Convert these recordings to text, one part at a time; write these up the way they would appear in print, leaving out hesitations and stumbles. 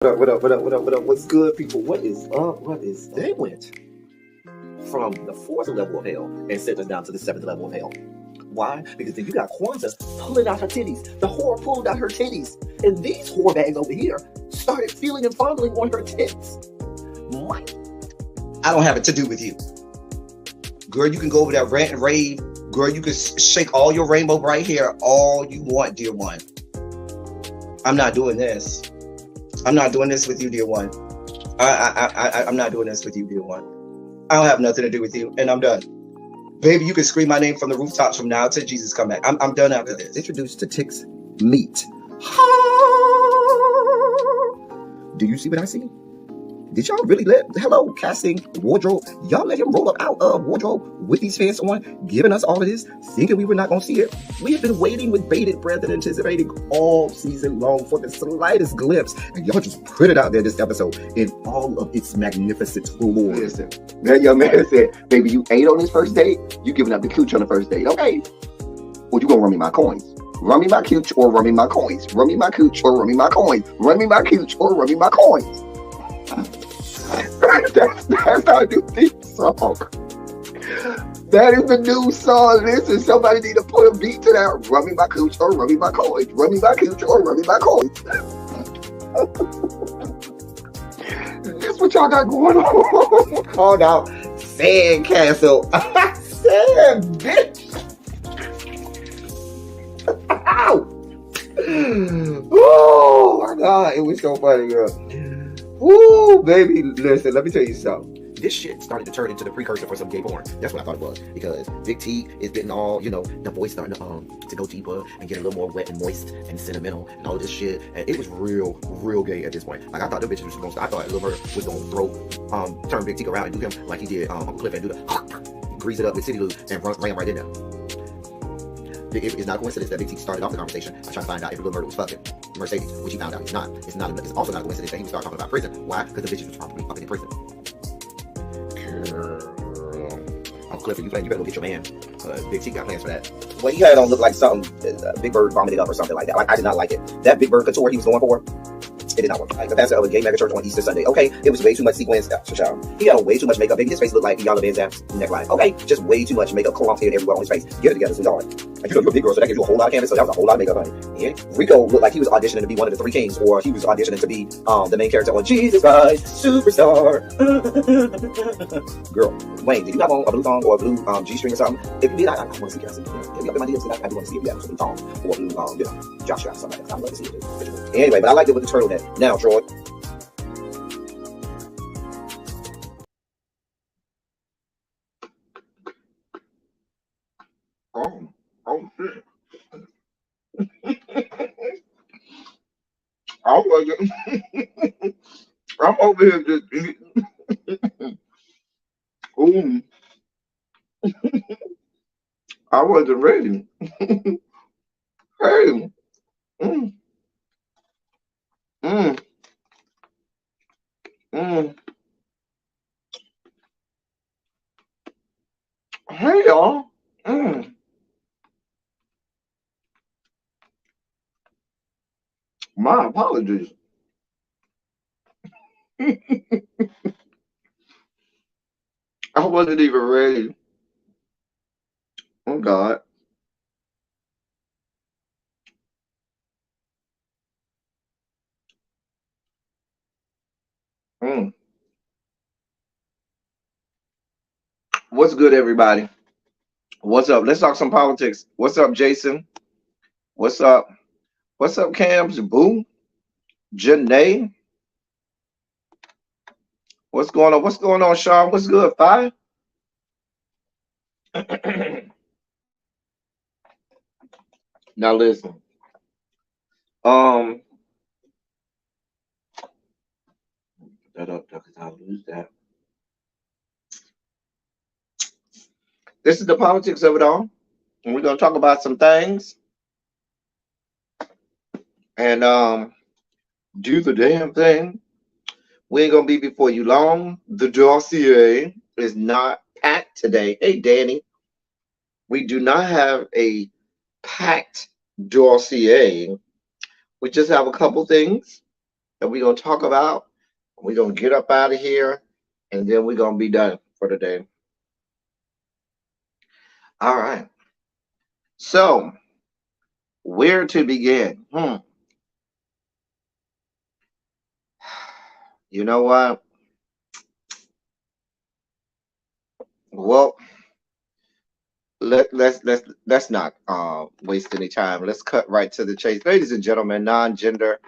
What up, what up, what up, what up, what up? What's good, people? What is up? What is up? They went from the fourth level of hell and sent us down to the seventh level of hell. Why? Because then you got Kwanzaa pulling out her titties. The whore pulled out her titties. And these whore bags over here started feeling and fondling on her tits. What? I don't have it to do with you. Girl, you can go over there, rant and rave. Girl, you can shake all your rainbow bright hair all you want, dear one. I'm not doing this. I'm not doing this with you, dear one. I'm not doing this with you, dear one. I don't have nothing to do with you, and I'm done. Baby, you can scream my name from the rooftops from now till Jesus come back. I'm done after this. Introduced to Tick's meat. Do you see what I see? Did y'all really let, hello, casting wardrobe, y'all let him roll up out of wardrobe with these pants on, giving us all of this, thinking we were not going to see it? We have been waiting with bated breath and anticipating all season long for the slightest glimpse, and y'all just put it out there this episode in all of its magnificent glory. Listen, that young man said, baby, you ate on this first date, you giving up the cooch on the first date, okay? Well, you gonna run me my coins. Run me my cooch or run me my coins. Run me my cooch or run me my coins. Run me my cooch or run me my coins. That's our new theme song. That is the new song. Listen, somebody need to put a beat to that. Run me my cooch or run me my coins. Run me my cooch or run me my coins. That's what y'all got going on. Called out Sandcastle. Sand, bitch. Ow. Oh my God, it was so funny, girl. Woo, baby, listen, let me tell you something. This shit started to turn into the precursor for some gay porn. That's what I thought it was. Because Big T is getting all, the voice starting to go deeper and get a little more wet and moist and sentimental and all this shit. And it was real gay at this point. Like, I thought the bitches was going to, I thought Lil Bird was going to turn Big T around and do him like he did Uncle Cliff and do the grease it up with City Lou and ran right in there. It's not a coincidence that Big T started off the conversation by trying to find out if Lil Bird was fucking Mercedes, which he found out he's not. It's also not a coincidence that he started talking about prison. Why? Because the bitches was probably fucking in prison. Girl. Uncle Clifford, you better go get your man. Big T got plans for that. Well, he had on look like something Big Bird vomited up or something like that. Like, I did not like it. That Big Bird couture he was going for, it did not work. Like the pastor of a gay mega church on Easter Sunday. Okay, it was way too much sequence. He had on way too much makeup. Baby, his face looked like Iyanla Vanzant's neckline. Okay, just way too much makeup, clumped in everywhere on his face. Get it together, sweetheart. And you're a big girl, so that gives you a whole lot of canvas. So that was a whole lot of makeup, honey. And Rico looked like he was auditioning to be one of the three kings, or he was auditioning to be the main character on Jesus Christ Superstar. Girl, Wayne, did you have on a blue thong or a blue G-string or something? If you did, I want to see it. If you up in my DMs, I do want to see if you have a blue thong or a blue, jock strap or something like that. I'd love to see it. Anyway, but I liked it with the turtleneck. Now, Troy. Oh, shit. I wasn't. I'm over here just eating. Ooh, I wasn't ready. Hey. Mm, mm, mm. Hey, y'all. Mm. My apologies. I wasn't even ready. Oh, God. Mm. What's good, everybody? What's up? Let's talk some politics. What's up, Jason? What's up? What's up, Cams? Boo? Janae? What's going on? What's going on, Sean? What's good, Fi? Now listen. That up because I'll lose that. This is the politics of it all. And we're gonna talk about some things. And do the damn thing. We ain't gonna be before you long. The dossier is not packed today. Hey, Danny. We do not have a packed dossier. We just have a couple things that we're gonna talk about. We're gonna get up out of here, and then we're gonna be done for the day. All right. So, where to begin? You know what? Well, let's not waste any time. Let's cut right to the chase, ladies and gentlemen, non-gender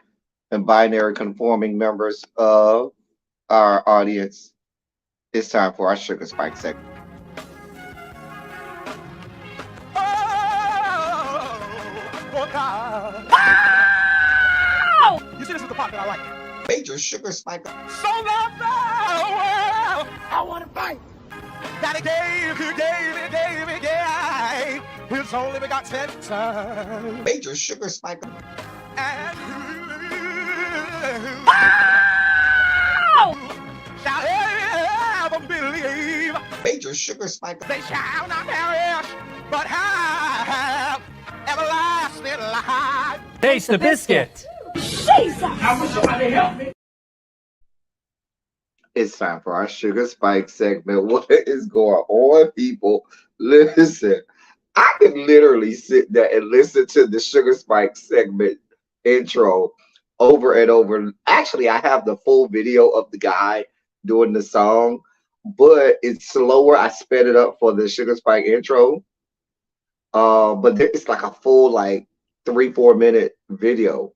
and binary conforming members of our audience. It's time for our sugar spike segment. Oh, God. You see, this is the part that I like. Major sugar spike. So loved the world. I want to fight. That he gave his only begotten son. Major sugar spike. And shall ever believe Major sugar spike. they shall not perish, but have everlasting life. Taste the biscuit. It's time for our sugar spike segment. What is going on, people? Listen, I can literally sit there and listen to the sugar spike segment intro over and over. Actually, I have the full video of the guy doing the song, but it's slower. I sped it up for the sugar spike intro. But it's like a full like 3-4 minute video.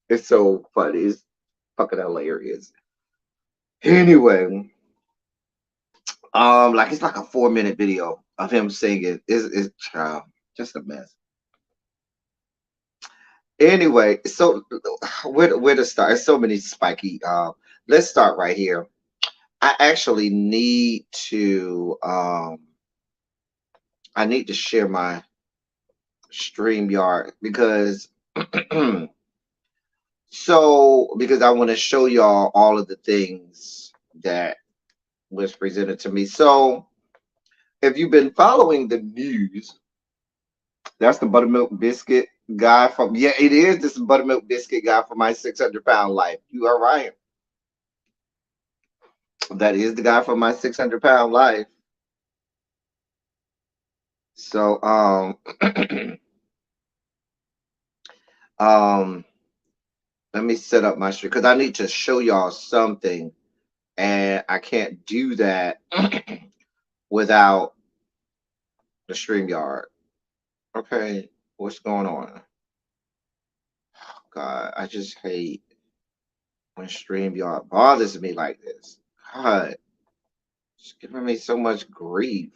It's so funny. It's fucking hilarious. Anyway, like it's like a 4-minute video of him singing. It's just a mess. Anyway, so where to start? There's so many spiky. Let's start right here. I actually need to I need to share my StreamYard because because I want to show y'all all of the things that was presented to me. So if you've been following the news, that's the buttermilk biscuit guy from it is this buttermilk biscuit guy from my 600-pound life. You are right. That is the guy from my 600-pound life. So let me set up my stream because I need to show y'all something, and I can't do that without the StreamYard. Okay, what's going on? Oh, God, I just hate when StreamYard bothers me like this. God, it's giving me so much grief.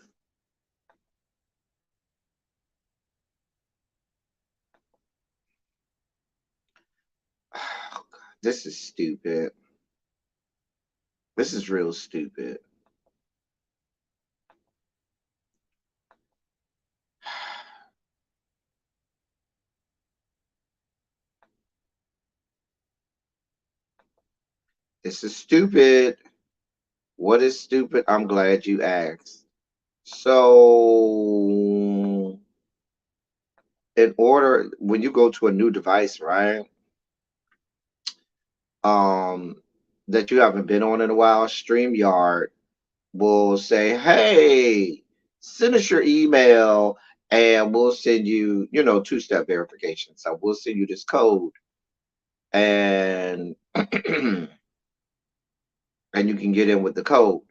Oh, God, this is stupid. This is real stupid. This is stupid. What is stupid? I'm glad you asked. So, in order, when you go to a new device, right? That you haven't been on in a while, StreamYard will say, hey, send us your email and we'll send you, two-step verification. So we'll send you this code and and you can get in with the code.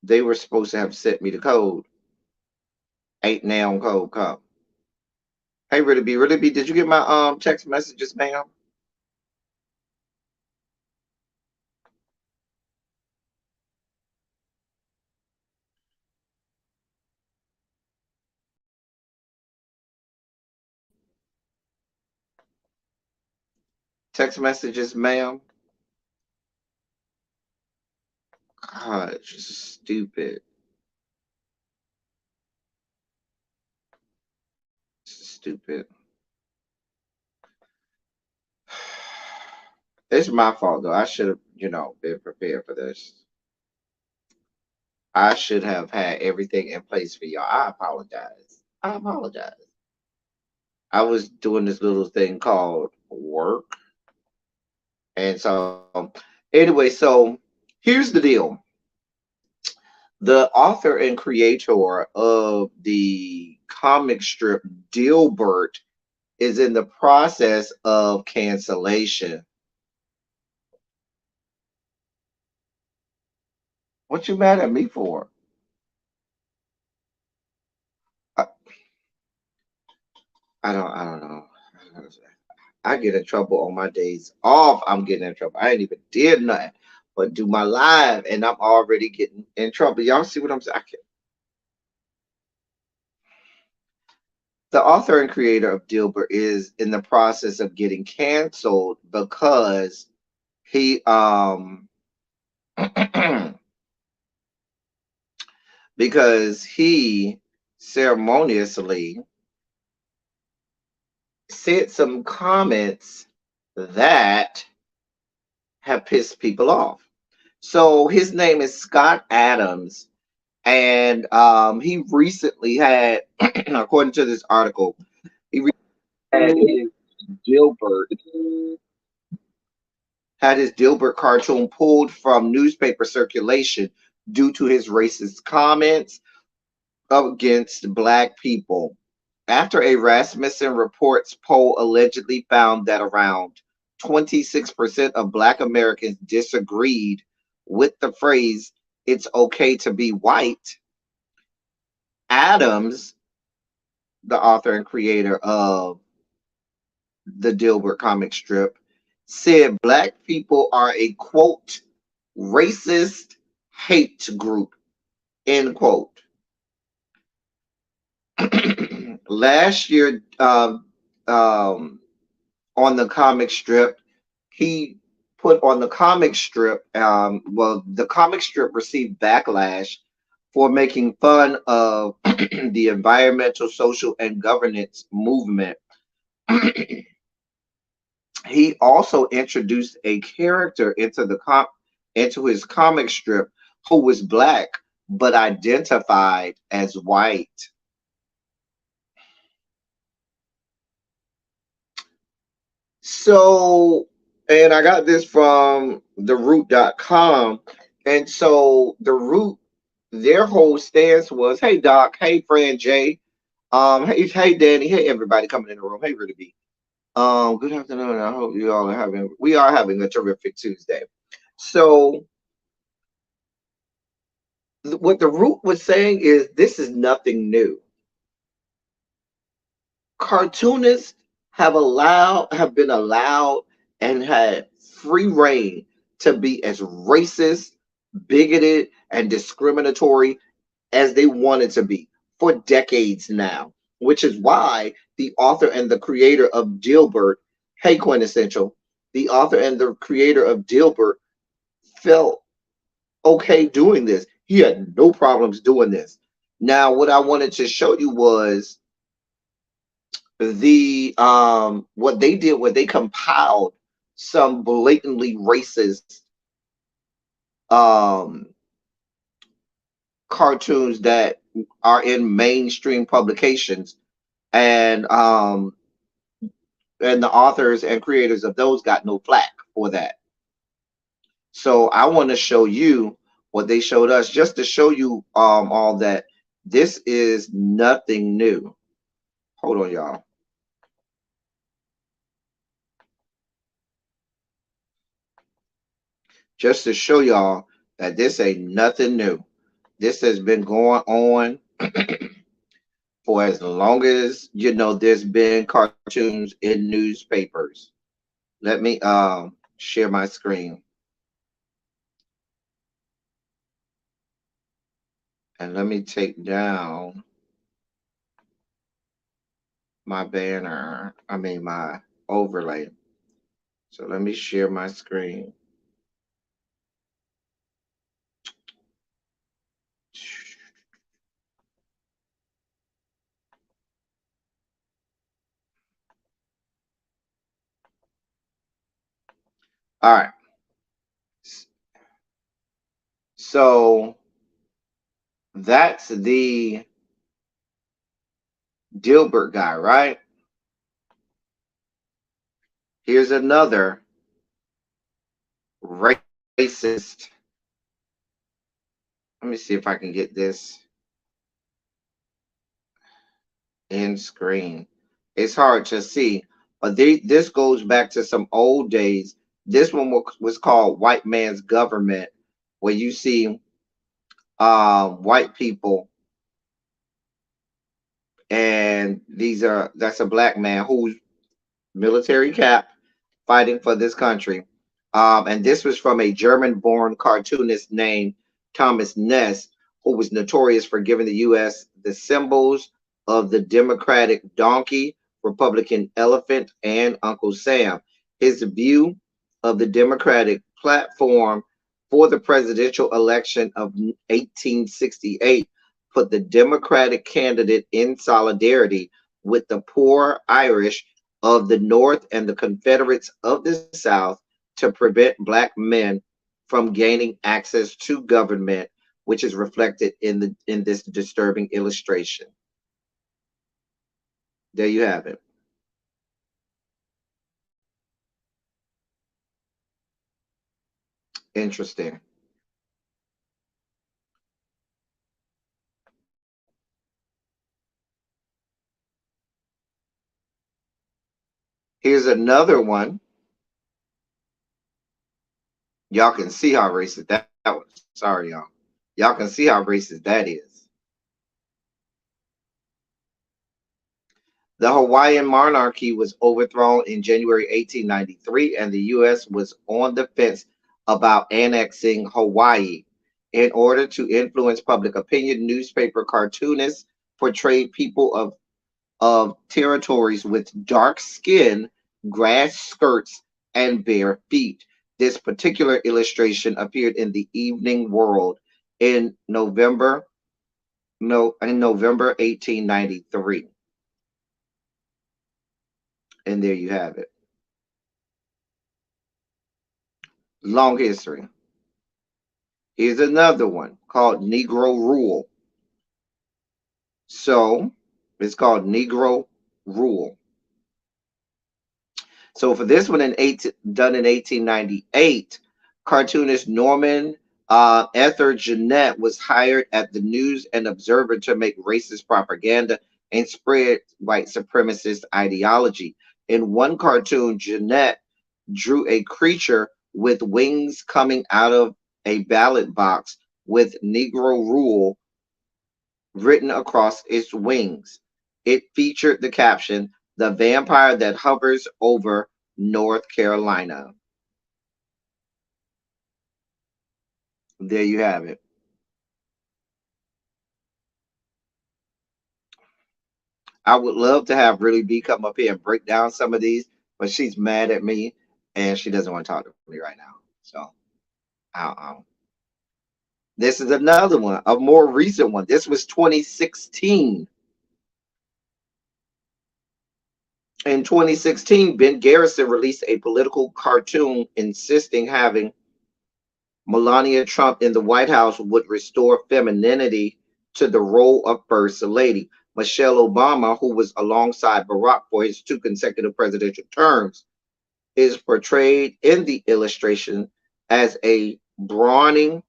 They were supposed to have sent me the code. Ain't now code come. Hey, Really B, did you get my text messages, ma'am? Text messages, ma'am. God, it's just stupid. It's stupid. It's my fault though. I should have, been prepared for this. I should have had everything in place for y'all. I apologize. I was doing this little thing called work, And so, anyway, so here's the deal. The author and creator of the comic strip Dilbert is in the process of cancellation. What you mad at me for? I, I don't know. I get in trouble on my days off. I'm getting in trouble. I ain't even did nothing but do my live, and I'm already getting in trouble. Y'all see what I'm saying? The author and creator of Dilbert is in the process of getting canceled he because he ceremoniously said some comments that have pissed people off. So his name is Scott Adams, and he recently had, according to this article, he had his Dilbert had his Dilbert cartoon pulled from newspaper circulation due to his racist comments against black people. After a Rasmussen Reports poll allegedly found that around 26% of black Americans disagreed with the phrase, it's okay to be white, Adams, the author and creator of the Dilbert comic strip, said black people are a quote, racist hate group, end quote. Last year, on the comic strip, he put on the comic strip, well, the comic strip received backlash for making fun of the environmental, social, and governance movement. He also introduced a character into his comic strip who was black but identified as white. So, and I got this from theroot.com. And so the root, their whole stance was, hey Doc, hey friend Jay, hey Danny, hey everybody coming in the room, hey Rudy B. Good afternoon. I hope we are having a terrific Tuesday. So what the root was saying is this is nothing new. Cartoonists have been allowed and had free reign to be as racist, bigoted, and discriminatory as they wanted to be for decades now, which is why the author and the creator of Dilbert, hey Quintessential, the author and the creator of Dilbert felt okay doing this. He had no problems doing this. Now, what I wanted to show you was the what they did was they compiled some blatantly racist um cartoons that are in mainstream publications, and the authors and creators of those got no flack for that. So I want to show you what they showed us, just to show you all that this is nothing new. Hold on, y'all. Just to show y'all that this ain't nothing new. This has been going on for as long as there's been cartoons in newspapers. Let me share my screen, and let me take down my banner. I mean my overlay. So let me share my screen. All right. So that's the Dilbert guy, right? Here's another racist. Let me see if I can get this in screen. It's hard to see, but this goes back to some old days. This one was called White Man's Government, where you see white people, and that's a black man who's military cap fighting for this country. And this was from a German born cartoonist named Thomas Ness, who was notorious for giving the U.S. the symbols of the Democratic donkey, Republican elephant, and Uncle Sam. His view of the Democratic platform for the presidential election of 1868 put the Democratic candidate in solidarity with the poor Irish of the North and the Confederates of the South to prevent black men from gaining access to government, which is reflected in this disturbing illustration. There you have it. Interesting. Here's another one. Y'all can see how racist that was. Sorry, y'all. Y'all can see how racist that is. The Hawaiian monarchy was overthrown in January 1893, and the U.S. was on the fence about annexing Hawaii. In order to influence public opinion, newspaper cartoonists portrayed people of territories with dark skin, grass skirts, and bare feet. This particular illustration appeared in the Evening World in November 1893. And there you have it. Long history. Here's another one called Negro Rule. So it's called Negro Rule. So for this one done in 1898, cartoonist Norman Ether Jeanette was hired at the News and Observer to make racist propaganda and spread white supremacist ideology. In one cartoon, Jeanette drew a creature with wings coming out of a ballot box with Negro Rule written across its wings. It featured the caption, "The vampire that hovers over North Carolina." There you have it. I would love to have Really B come up here and break down some of these, but she's mad at me and she doesn't want to talk to me right now. So, this is another one, a more recent one. This was 2016. In 2016, Ben Garrison released a political cartoon insisting having Melania Trump in the White House would restore femininity to the role of First Lady. Michelle Obama, who was alongside Barack for his 2 consecutive presidential terms, is portrayed in the illustration as a brawny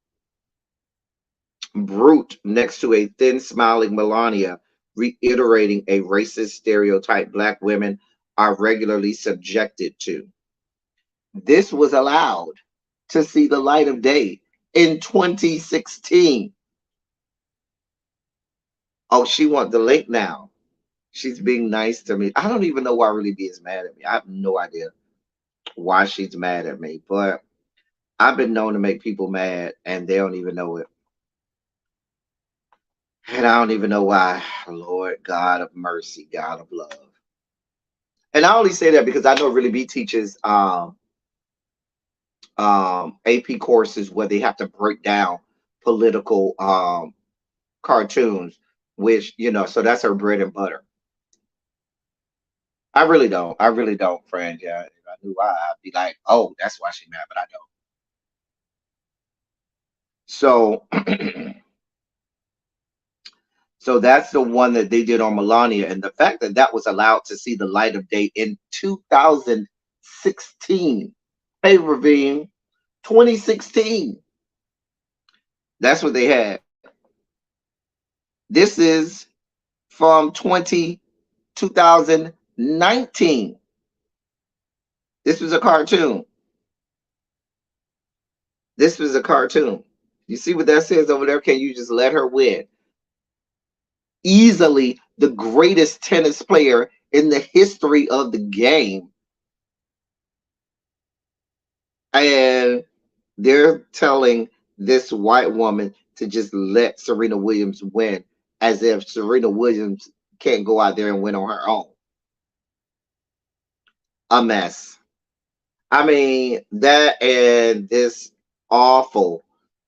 brute next to a thin, smiling Melania, reiterating a racist stereotype black women are regularly subjected to. This was allowed to see the light of day in 2016. Oh, she wants the link now. She's being nice to me. I don't even know why Really B is mad at me. I have no idea why she's mad at me, but I've been known to make people mad and they don't even know it. And I don't even know why. Lord God of mercy, God of love. And I only say that because I know Really B teaches AP courses where they have to break down political cartoons, which, so that's her bread and butter. I really don't. I really don't, friend. Yeah, if I knew why, I'd be like, oh, that's why she's mad, but I don't. So, so that's the one that they did on Melania, and the fact that that was allowed to see the light of day in 2016. Hey, Ravine, 2016. That's what they had. This is from 2019. This was a cartoon. This was a cartoon. You see what that says over there? Can you just let her win? Easily the greatest tennis player in the history of the game. And they're telling this white woman to just let Serena Williams win, as if Serena Williams can't go out there and win on her own. A mess. I mean, that and this awful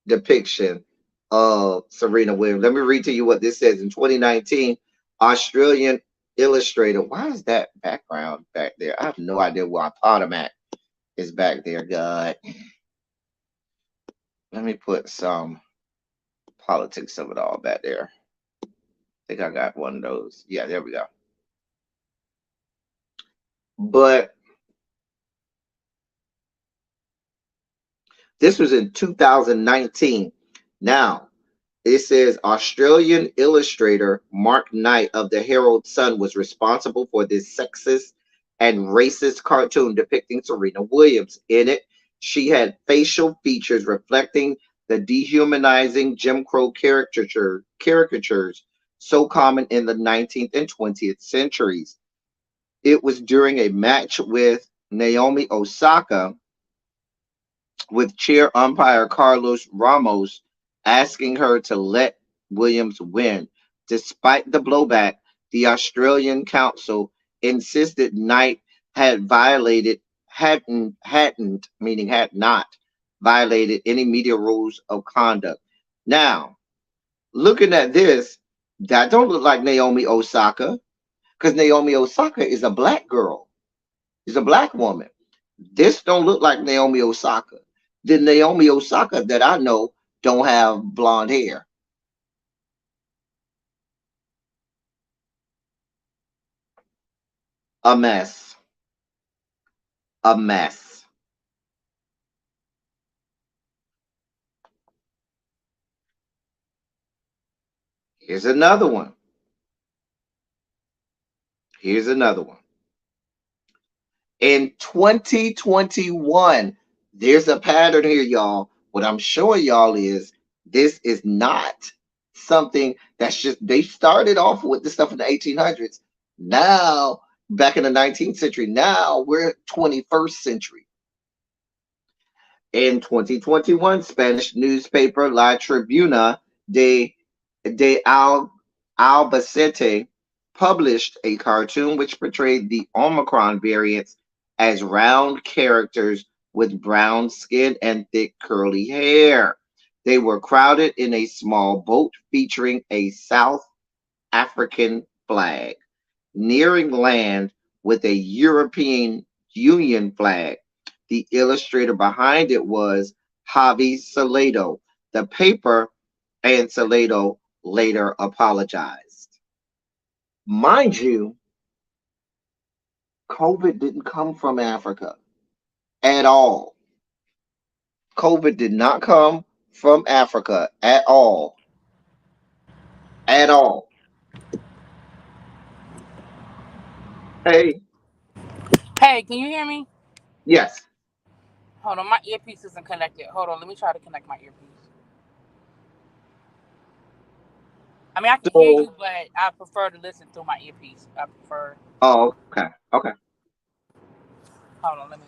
depiction of Serena Williams. Let me read to you what this says. In 2019, Australian illustrator. Why is that background back there? I have no idea why I thought I'm at is back there, God. Let me put some politics of it all back there. I think I got one of those. Yeah, there we go. But this was in 2019. Now, it says Australian illustrator Mark Knight of the Herald Sun was responsible for this sexist and racist cartoon depicting Serena Williams. In it, she had facial features reflecting the dehumanizing Jim Crow caricatures so common in the 19th and 20th centuries. It was during a match with Naomi Osaka, with chair umpire Carlos Ramos asking her to let Williams win. Despite the blowback, the Australian council insisted Knight had violated hadn't meaning had not violated any media rules of conduct. Now, looking at this, that don't look like Naomi Osaka, because Naomi Osaka is a black girl. She's a black woman. This don't look like Naomi Osaka. The Naomi Osaka that I know don't have blonde hair. A mess. A mess. Here's another one. Here's another one. In 2021, there's a pattern here, y'all. What I'm showing y'all is this is not something that's just, they started off with the stuff in the 1800s. Now, back in the 19th century, now we're 21st century. In 2021, Spanish newspaper La Tribuna de Albacete published a cartoon which portrayed the Omicron variants as round characters with brown skin and thick curly hair. They were crowded in a small boat featuring a South African flag, nearing land with a European Union flag. The illustrator behind it was Javi Salado. The paper and Salado later apologized. Mind you, COVID didn't come from Africa at all. COVID did not come from Africa at all. At all. Hey, Hey, can you hear me? yes. Hold on, my earpiece isn't connected. Hold on, let me try to connect my earpiece. I mean, I can hear So, you, but I prefer to listen through my earpiece. I prefer. oh, okay, okay. Hold on, let me.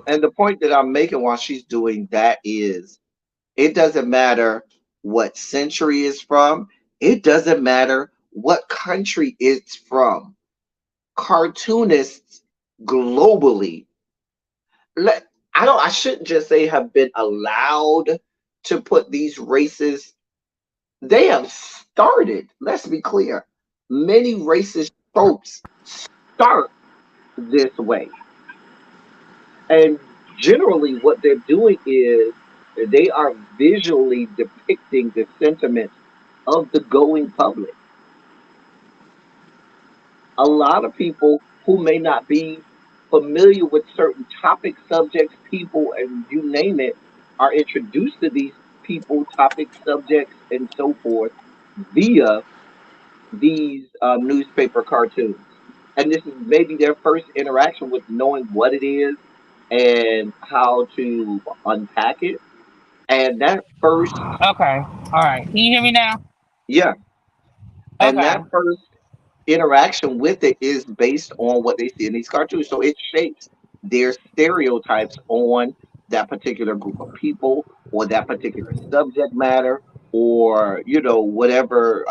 And the point that I'm making while she's doing that is it doesn't matter what century it's from, it doesn't matter what country it's from. Cartoonists globally, let I shouldn't just say have been allowed to put these races, they have started, let's be clear. Many racist tropes start this way. And generally, what they're doing is they are visually depicting the sentiments of the going public. A lot of people who may not be familiar with certain topics, subjects, people, and you name it, are introduced to these people, topics, subjects, and so forth via these newspaper cartoons. And this is maybe their first interaction with knowing what it is and how to unpack it. And that first, Okay. All right. Can you hear me now? yeah, and Okay. that first interaction with it is based on what they see in these cartoons. So it shapes their stereotypes on that particular group of people or that particular subject matter or, whatever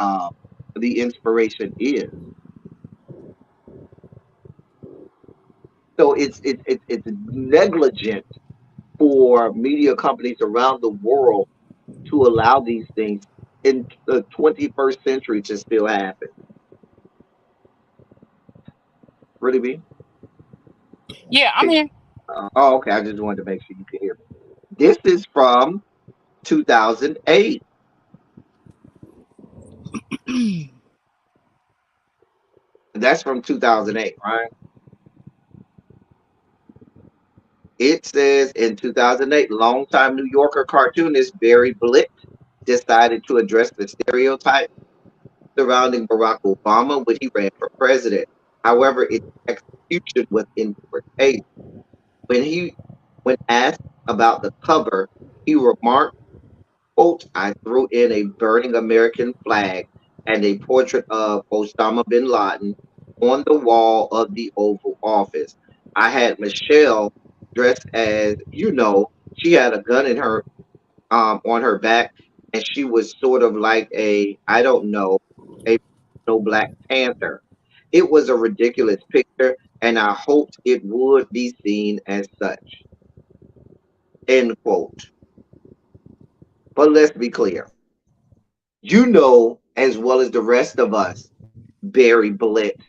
the inspiration is. So it's negligent for media companies around the world to allow these things in the 21st century to still happen. Really, be? Yeah, I'm Okay. here. Oh, okay. I just wanted to make sure you can hear me. This is from 2008. That's from 2008, right? It says in 2008, longtime New Yorker cartoonist Barry Blitt decided to address the stereotype surrounding Barack Obama when he ran for president. However, its execution was in poor taste. When he, when asked about the cover, he remarked, quote, "I threw in a burning American flag and a portrait of Osama bin Laden on the wall of the Oval Office. I had Michelle dressed as, she had a gun in her on her back, and she was sort of like I don't know, a no Black Panther. It was a ridiculous picture, and I hoped it would be seen as such." End quote. But let's be clear. You know as well as the rest of us, Barry Blitt,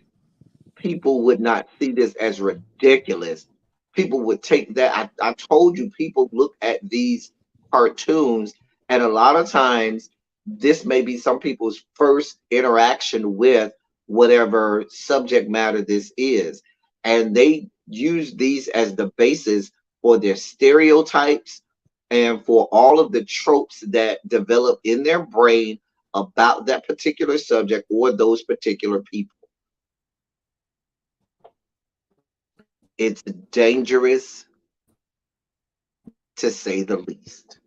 people would not see this as ridiculous. People would take that. I told you, people look at these cartoons, and a lot of times, this may be some people's first interaction with whatever subject matter this is. And they use these as the basis for their stereotypes and for all of the tropes that develop in their brain about that particular subject or those particular people. It's dangerous to say the least.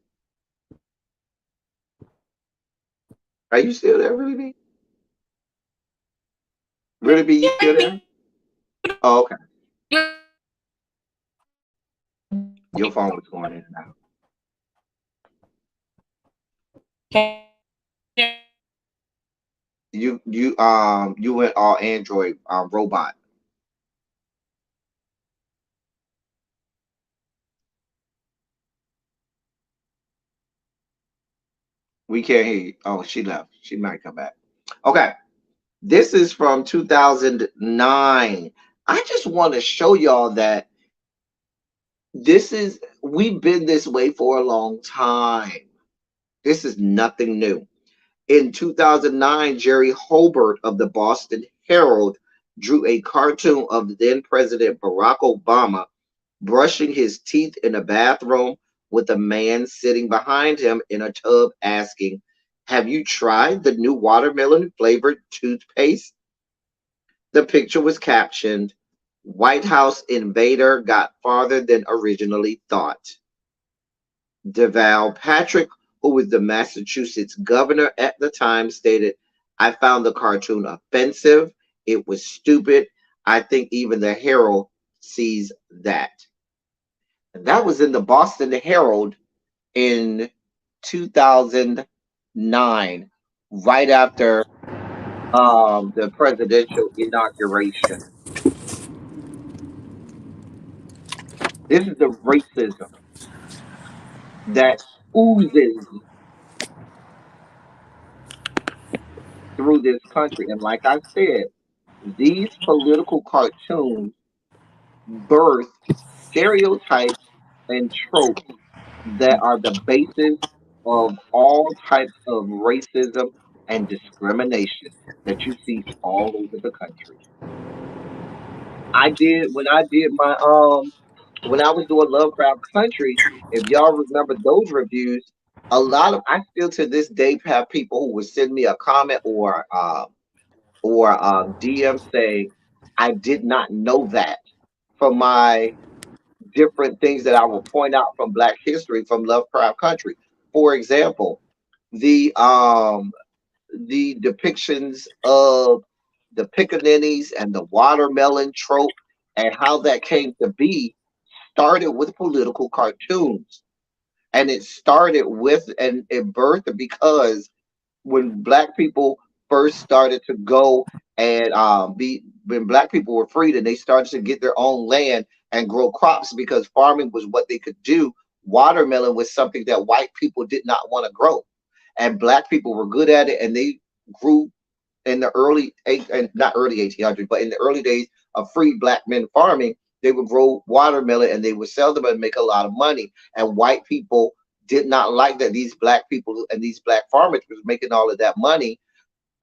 Are you still there, Really B? Really B, you still there? Oh, okay. Your phone was going in and out. You went all Android robot. We can't hear you. Oh, she left. She might come back. Okay. This is from 2009. I just want to show y'all that we've been this way for a long time. This is nothing new. In 2009, Jerry Holbert of the Boston Herald drew a cartoon of then President Barack Obama brushing his teeth in a bathroom with a man sitting behind him in a tub asking, "Have you tried the new watermelon flavored toothpaste?" The picture was captioned, "White House invader got farther than originally thought." Deval Patrick, who was the Massachusetts governor at the time, stated, "I found the cartoon offensive. It was stupid. I think even the Herald sees that." And that was in the Boston Herald in 2009, right after the presidential inauguration. This is the racism that oozes through this country. And like I said, these political cartoons birth stereotypes and tropes that are the basis of all types of racism and discrimination that you see all over the country. I did when I did my when I was doing Lovecraft Country. If y'all remember those reviews, a lot of I still to this day have people who would send me a comment or DM saying I did not know that from my different things that I will point out from Black history from Lovecraft Country. For example, the um the depictions of the pickaninnies and the watermelon trope and how that came to be started with political cartoons. And it started with and it birthed because when black people first started to go and be when black people were freed and they started to get their own land and grow crops because farming was what they could do. Watermelon was something that white people did not want to grow, and black people were good at it, and they grew in the early eight and not early 1800s, but in the early days of free black men farming, they would grow watermelon and they would sell them and make a lot of money. And white people did not like that these black people and these black farmers was making all of that money,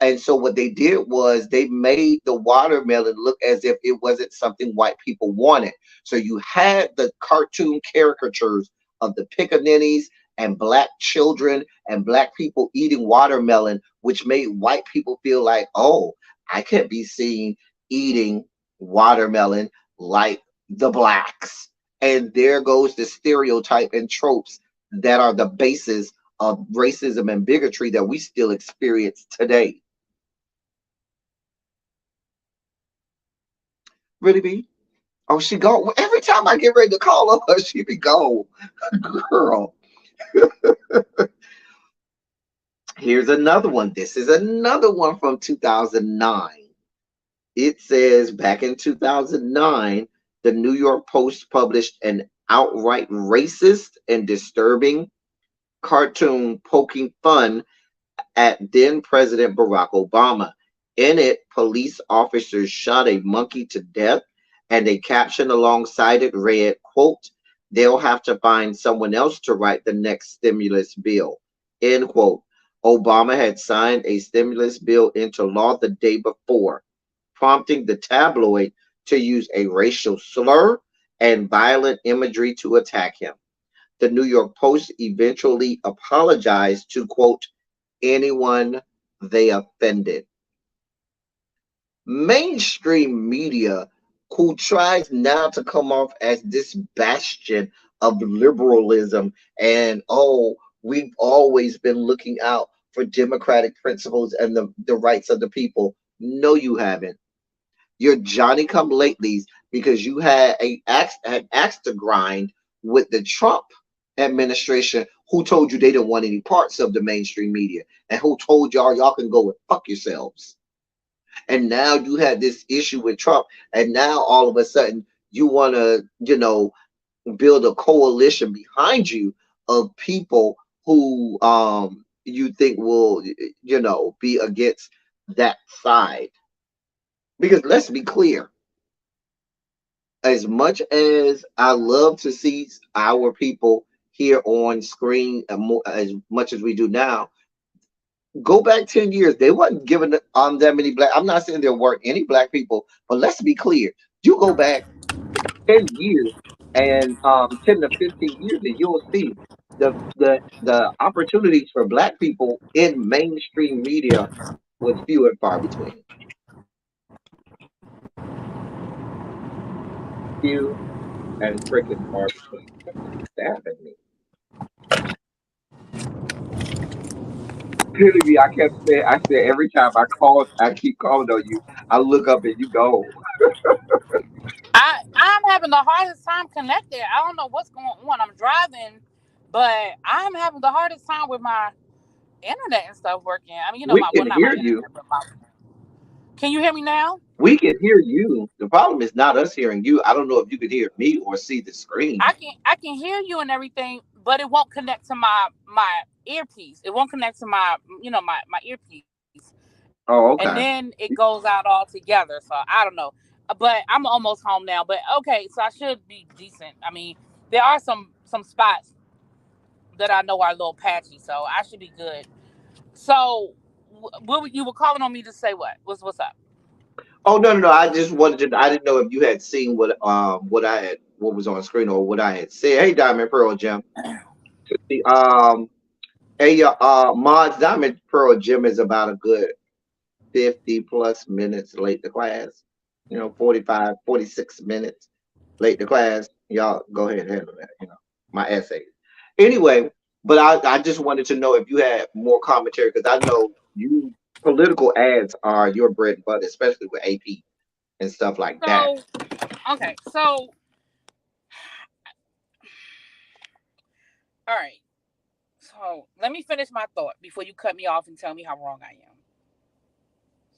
and so what they did was they made the watermelon look as if it wasn't something white people wanted. So you had the cartoon caricatures of the pickaninnies and black children and black people eating watermelon, which made white people feel like, oh, I can't be seen eating watermelon like the blacks. And there goes the stereotype and tropes that are the basis of racism and bigotry that we still experience today. Really be? Oh, she go every time I get ready to call her, she be gone. Girl. Here's another one. This is another one from 2009. It says back in 2009, the New York Post published an outright racist and disturbing cartoon poking fun at then President Barack Obama. In it, police officers shot a monkey to death, and a caption alongside it read, quote, they'll have to find someone else to write the next stimulus bill, end quote. Obama had signed a stimulus bill into law the day before, prompting the tabloid to use a racial slur and violent imagery to attack him. The New York Post eventually apologized to, quote, anyone they offended. Mainstream media, who tries now to come off as this bastion of liberalism and, oh, we've always been looking out for democratic principles and the rights of the people. No, you haven't. You're Johnny come latelys because you had an axe to grind with the Trump administration, who told you they didn't want any parts of the mainstream media and who told y'all can go and fuck yourselves. And now you had this issue with Trump, and now all of a sudden you want to, build a coalition behind you of people who you think will, be against that side. Because let's be clear, as much as I love to see our people here on screen as much as we do now, go back 10 years, they wasn't giving that many black. I'm not saying there weren't any black people, but let's be clear. You go back 10 years and 10 to 15 years, and you'll see the opportunities for black people in mainstream media was few and far between. Few and freaking far between. Somebody's stabbing me. Literally, I said every time I keep calling on you, I look up and you go. I'm having the hardest time connected. I don't know what's going on. I'm driving, but I'm having the hardest time with my internet and stuff working. I mean, We my well, can not my hear you. internet, but my. Can you hear me now? We can hear you. The problem is not us hearing you. I don't know if you could hear me or see the screen. I can hear you and everything, but it won't connect to my earpiece. It won't connect to my earpiece, and Oh, then okay. it goes out all together. So I don't know, but I'm almost home now. But okay, so I should be decent. I mean, there are some spots that I know are a little patchy, so I should be good. So, you were calling on me to say what? What's up? Oh no, no, no. I just wanted to. I didn't know if you had seen what was on screen or what I had said. Hey, Diamond Pearl Jim. The hey, Mods Diamond Pearl Jim is about a good 50 plus minutes late to class. 45, 46 minutes late to class. Y'all go ahead and handle that. My essays. Anyway, but I just wanted to know if you had more commentary because I know you political ads are your bread and butter, especially with AP and stuff like that. So, okay, so all right. So let me finish my thought before you cut me off and tell me how wrong I am.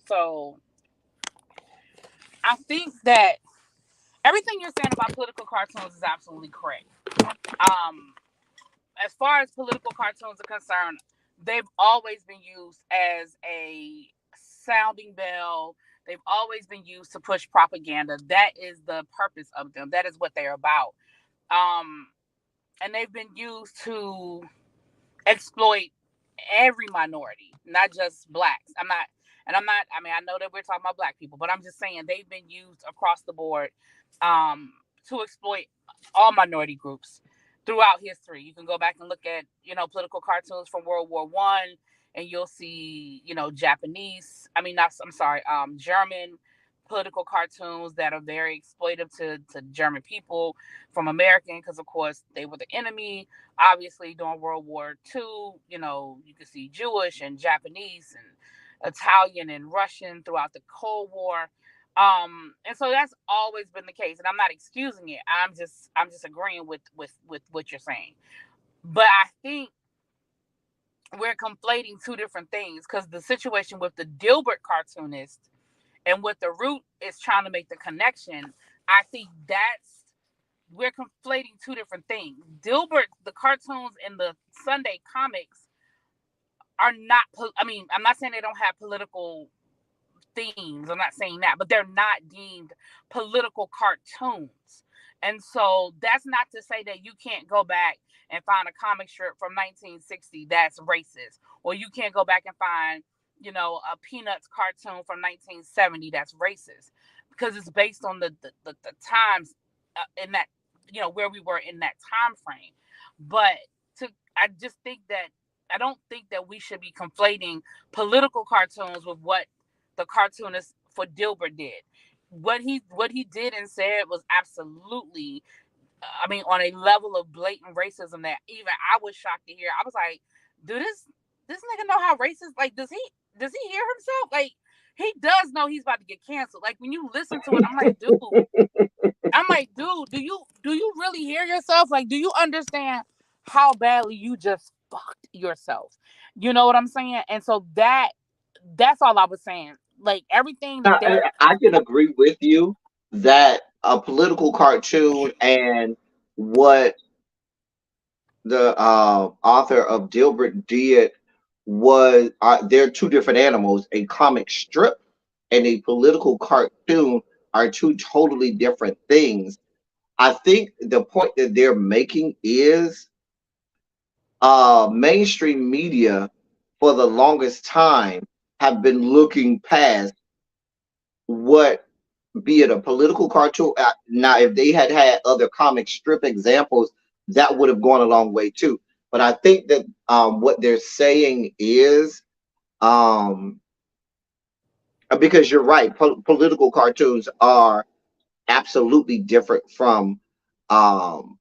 So I think that everything you're saying about political cartoons is absolutely correct. Um, as far as political cartoons are concerned, they've always been used as a sounding bell. They've always been used to push propaganda. That is the purpose of them. That is what they're about. Um, and they've been used to exploit every minority, not just blacks. I mean, I know that we're talking about black people, but I'm just saying they've been used across the board um, to exploit all minority groups throughout history. You can go back and look at, political cartoons from World War I, and you'll see, Japanese, I mean, not, I'm sorry, German political cartoons that are very exploitive to German people from American, because of course they were the enemy. Obviously, during World War II, you could see Jewish and Japanese and Italian and Russian throughout the Cold War. And so that's always been the case. And I'm not excusing it. I'm just agreeing with what you're saying. But I think we're conflating two different things, because the situation with the Dilbert cartoonist and what the root is trying to make the connection, I think we're conflating two different things. Dilbert, the cartoons and the Sunday comics are not, I mean, I'm not saying they don't have political themes. I'm not saying that, but they're not deemed political cartoons. And so that's not to say that you can't go back and find a comic strip from 1960 that's racist, or you can't go back and find, a Peanuts cartoon from 1970 that's racist, because it's based on the times in that, where we were in that time frame. But I just think that I don't think that we should be conflating political cartoons with what the cartoonist for Dilbert did. What he did and said was absolutely, I mean, on a level of blatant racism that even I was shocked to hear. I was like, do this nigga know how racist? Like, does he hear himself? Like, he does know he's about to get canceled. Like, when you listen to it, I'm like, dude, do you really hear yourself? Like, do you understand how badly you just fucked yourself? You know what I'm saying? And so that's all I was saying. Like, everything that they're I can agree with you that a political cartoon and what the author of Dilbert did was they're two different animals. A comic strip and a political cartoon are two totally different things. I think the point that they're making is mainstream media for the longest time have been looking past what, be it a political cartoon. Now, if they had had other comic strip examples, that would have gone a long way too. But I think that what they're saying is, um, because you're right, political cartoons are absolutely different from um,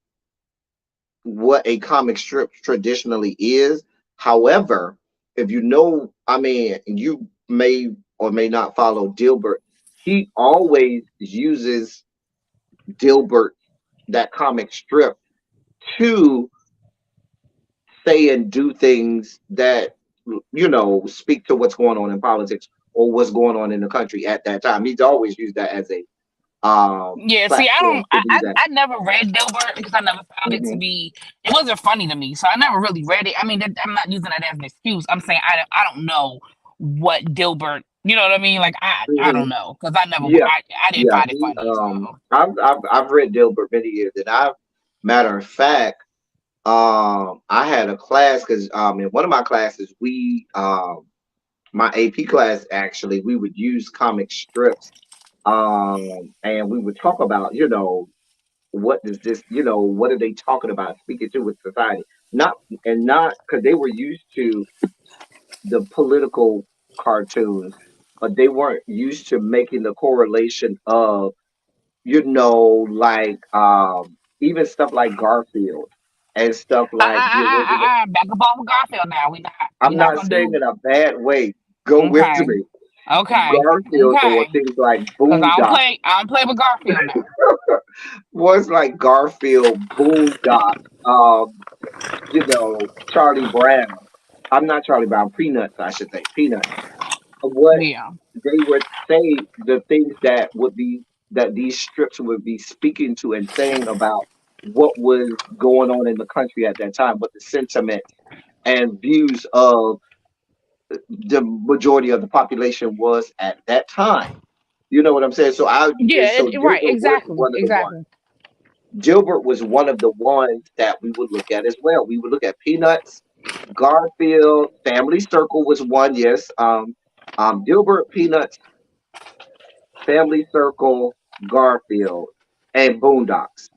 what a comic strip traditionally is. However, if I mean, you may or may not follow Dilbert. He always uses Dilbert, that comic strip, to say and do things that speak to what's going on in politics or what's going on in the country at that time. He's always used that as a Yeah, see, I don't, platform to do that. I never read Dilbert because I never found it to Hmm. be, it wasn't funny to me, so I never really read it. I mean, I'm not using that as an excuse. I'm saying I don't know what Dilbert, you know what I mean? Like, I Hmm. don't know, because Yeah, I didn't yeah. find it funny. So I've read Dilbert many years, and matter of fact, I had a class because in one of my classes my AP class actually we would use comic strips And we would talk about, what does this, what are they talking about speaking to with society? Not not because they were used to the political cartoons, but they weren't used to making the correlation of, like even stuff like Garfield and stuff like the original. Back up off of Garfield now. We I'm not not gonna saying do. in a bad way. Go with Okay, me. okay, Garfield or okay. things like Cause Boondock. I don't play with Garfield now. Was like Garfield, Boondock, Charlie Brown. I'm not Charlie Brown, Peanuts, I should say. Peanuts. What Yeah, they would say, the things that these strips would be speaking to and saying about what was going on in the country at that time, what the sentiment and views of the majority of the population was at that time. You know what I'm saying? yeah, So right, Gilbert was exactly, one of the ones. exactly. Gilbert was one of the ones that we would look at as well. We would look at Peanuts, Garfield, Family Circle was one, yes. Gilbert, Peanuts, Family Circle, Garfield, and Boondocks.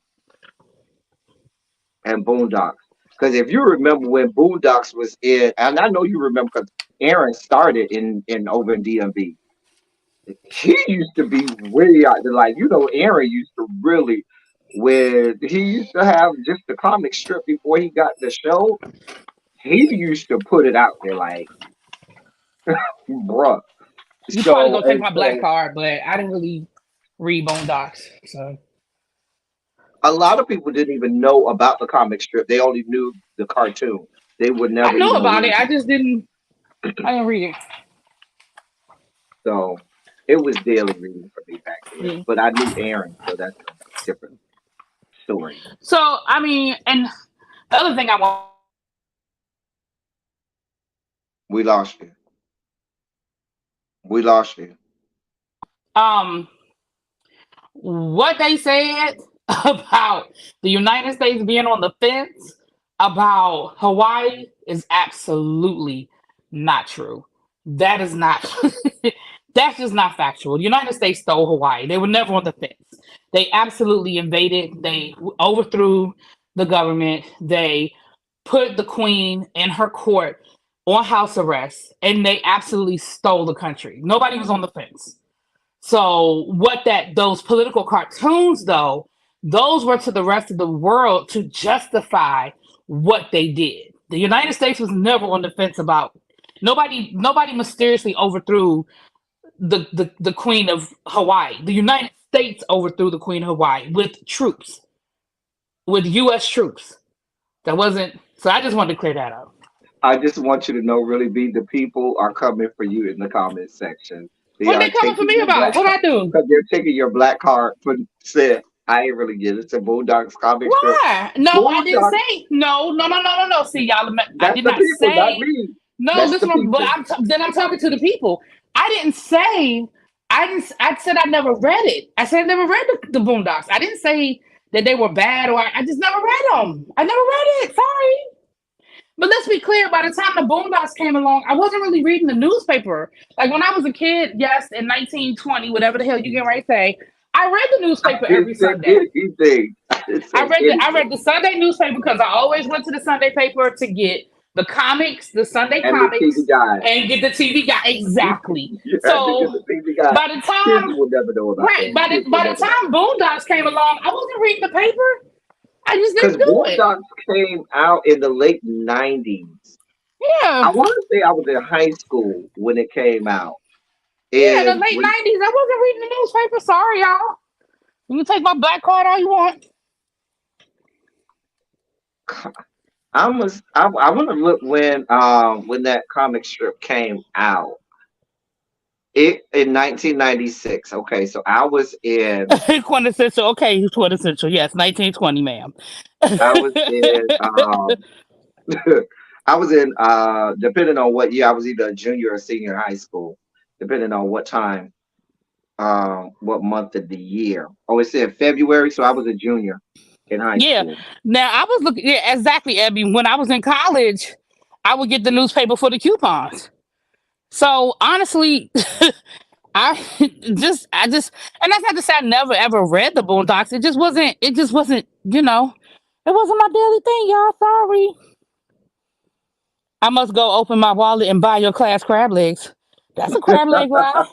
And Boondocks. Because if you remember when Boondocks was in, and I know you remember because Aaron started in over in DMV. He used to be way out there. Like, Aaron used to really, when he used to have just the comic strip before he got the show, he used to put it out there like, bruh. You probably So, gonna take and my black so card, but I didn't really read Bone Docs, so a lot of people didn't even know about the comic strip. They only knew the cartoon. They would I never know even about read it. it. I just didn't. I didn't read it. So it was daily reading for me back then. Yeah. But I knew Aaron, so that's a different story. So I mean, and the other thing I want. We lost you. We lost you. Um, what they said about the United States being on the fence about Hawaii is absolutely not true. That is not. That's just not factual. The United States stole Hawaii. They were never on the fence. They absolutely invaded. They overthrew the government. They put the queen in her court on house arrest, and they absolutely stole the country. Nobody was on the fence. So what that those political cartoons though, those were to the rest of the world to justify what they did. The United States was never on the fence about nobody mysteriously overthrew the Queen of Hawaii. The United States overthrew the Queen of Hawaii with troops, with US troops. That wasn't so I just wanted to clear that up. I just want you to know, really, be the people are coming for you in the comment section. They What they are coming for taking me your about? black What I do? because they're taking your black card for said. I ain't really get it. It's a Boondocks comic strip. Why? No, I didn't Boondocks. say no. See, y'all, I That's did the not people, not say me. no. That's the Listen, but people. then I'm talking to the people. I didn't say I didn't. I said I never read it. I said I never read the Boondocks. I didn't say that they were bad or I just never read them. I never read it. Sorry. But let's be clear, by the time the Boondocks came along, I wasn't really reading the newspaper. Like when I was a kid, yes, in 1920, whatever the hell you get ready to say, I read the I newspaper didn't every say Sunday. anything. I didn't say I read anything. the Sunday newspaper because I always went to the Sunday paper to get the comics, the Sunday And the TV comics, guide. and get the TV guide. Exactly. You had to get So the TV guide. by the Kids time will never know about right, that. Kids will by the never know. time Boondocks came along, I wasn't reading the paper. I just Because didn't do it. Boondocks came out in the late 90s. I Yeah. want to say I was in high school when it came out. Yeah, in the And late when 90s. I wasn't reading the newspaper. Sorry, y'all. You can take my black card all you want. I want to look when that comic strip came out. It in 1996. Okay, so Quintessential. Okay, quintessential. Yes, 1920, ma'am. I was in I was in depending on what year, I was either a junior or senior in high school, depending on what time, what month of the year. Oh, it said February, so I was a junior in high Yeah. school. Now I was looking. Yeah, exactly, Abby. When I was in college, I would get the newspaper for the coupons. So honestly, I I just, and that's not to say I never ever read the Boondocks. It just wasn't, it wasn't my daily thing, y'all. Sorry. I must go open my wallet and buy your class crab legs. That's a crab leg ride.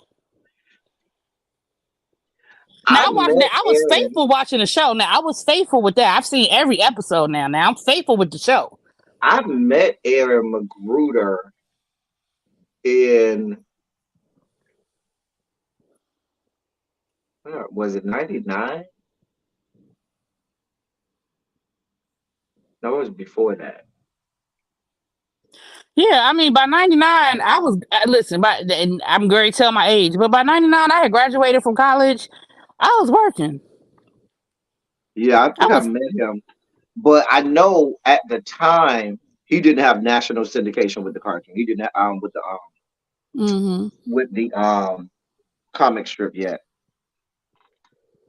Now I I watched met that. I was Aaron. faithful watching the show. Now I was faithful with that. I've seen every episode now. Now I'm faithful with the show. I met Aaron Magruder in was it 99? No, it was before that. Yeah, I mean, by '99, I was listen. And I'm going to tell my age, but by '99, I had graduated from college. I was working. Yeah, I I think I was. met him, but I know at the time he didn't have national syndication with the cartoon. He didn't have, Hmm. with the comic strip yet.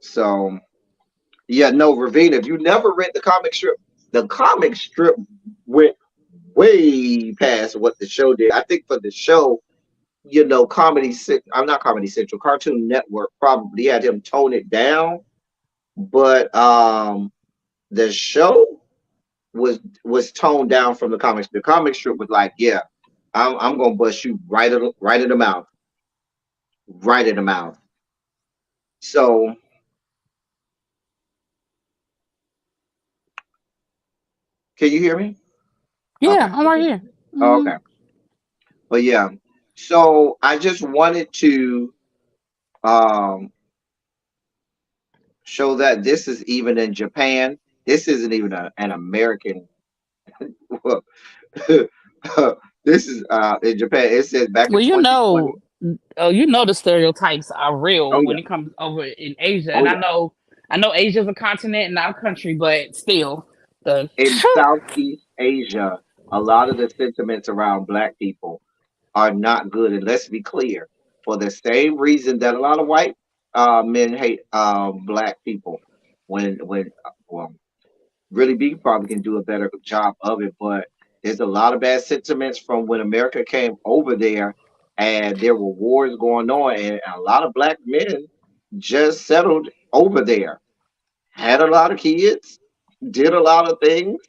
So yeah, no, Ravina, if you never read the comic strip went way past what the show did. I think for the show, I'm not Comedy Central, Cartoon Network probably had him tone it down, but the show was toned down from the comics. The comic strip was like, yeah, I'm gonna bust you right in the mouth, right in the mouth. So can you hear me? Yeah, Okay. I'm right here. Oh, Hmm. okay. But yeah. So I just wanted to um show that this is even in Japan. This isn't even an American. This is in Japan. It says back in Well, 2020. the stereotypes are real Oh when yeah. it comes over in Asia, Oh and yeah. I know Asia's a continent and not a country, but still, the In Southeast Asia, a lot of the sentiments around black people are not good. And let's be clear, for the same reason that a lot of white men hate black people, well, really B probably can do a better job of it, but there's a lot of bad sentiments from when America came over there and there were wars going on, and a lot of black men just settled over there, had a lot of kids, did a lot of things.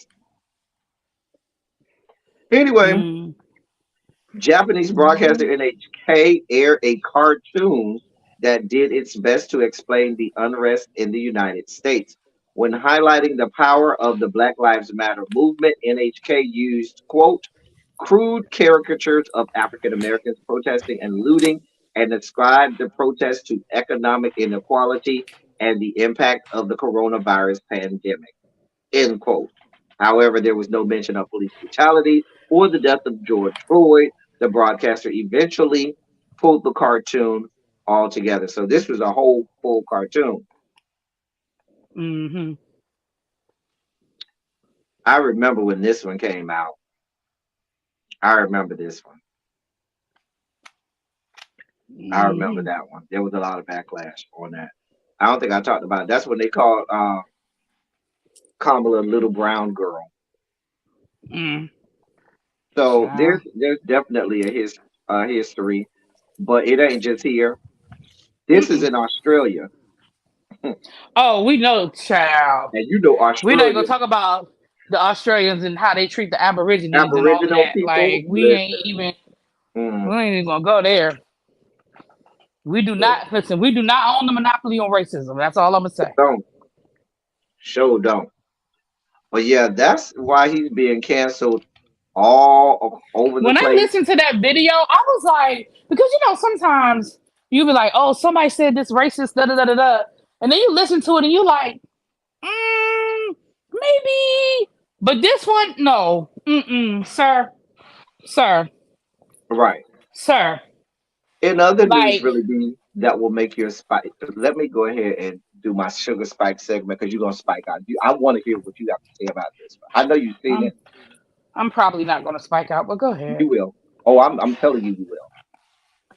Anyway, mm, Japanese broadcaster mhm. NHK aired a cartoon that did its best to explain the unrest in the United States. When highlighting the power of the Black Lives Matter movement, NHK used, quote, crude caricatures of African Americans protesting and looting and ascribed the protests to economic inequality and the impact of the coronavirus pandemic. End quote. However, there was no mention of police brutality or the death of George Floyd. The broadcaster eventually pulled the cartoon altogether. So this was a whole full cartoon. Mhm. I remember when this one came out. I remember this one. I remember Mhm. that one. There was a lot of backlash on that. I don't think I talked about it. That's when they called Kamala Little Brown Girl. Mm. So Child. there's definitely a history, but it ain't just here. This is Mm-mm. in Australia. Oh, we know, child. And you know We not gonna Australia, talk about the Australians and how they treat the Aborigines and all of Aboriginal that. people, Like listen. we Mm, ain't even gonna go there. We do not listen. We do not own the monopoly on racism. That's all I'm gonna say. don't. Show don't. But yeah, that's why he's being canceled over the When I place. listened to that video, I was like, because sometimes you be like, oh, somebody said this racist, da da da da da, and then you listen to it and you like, maybe, but this one, no, sir, sir, Right. sir, In other news, like, really, B, that will make your spike. Let me go ahead and do my sugar spike segment because you're gonna spike out. I want to hear what you have to say about this. I know you've seen I'm it. I'm probably not gonna spike out, but go ahead. You will. Oh, I'm telling you, you will.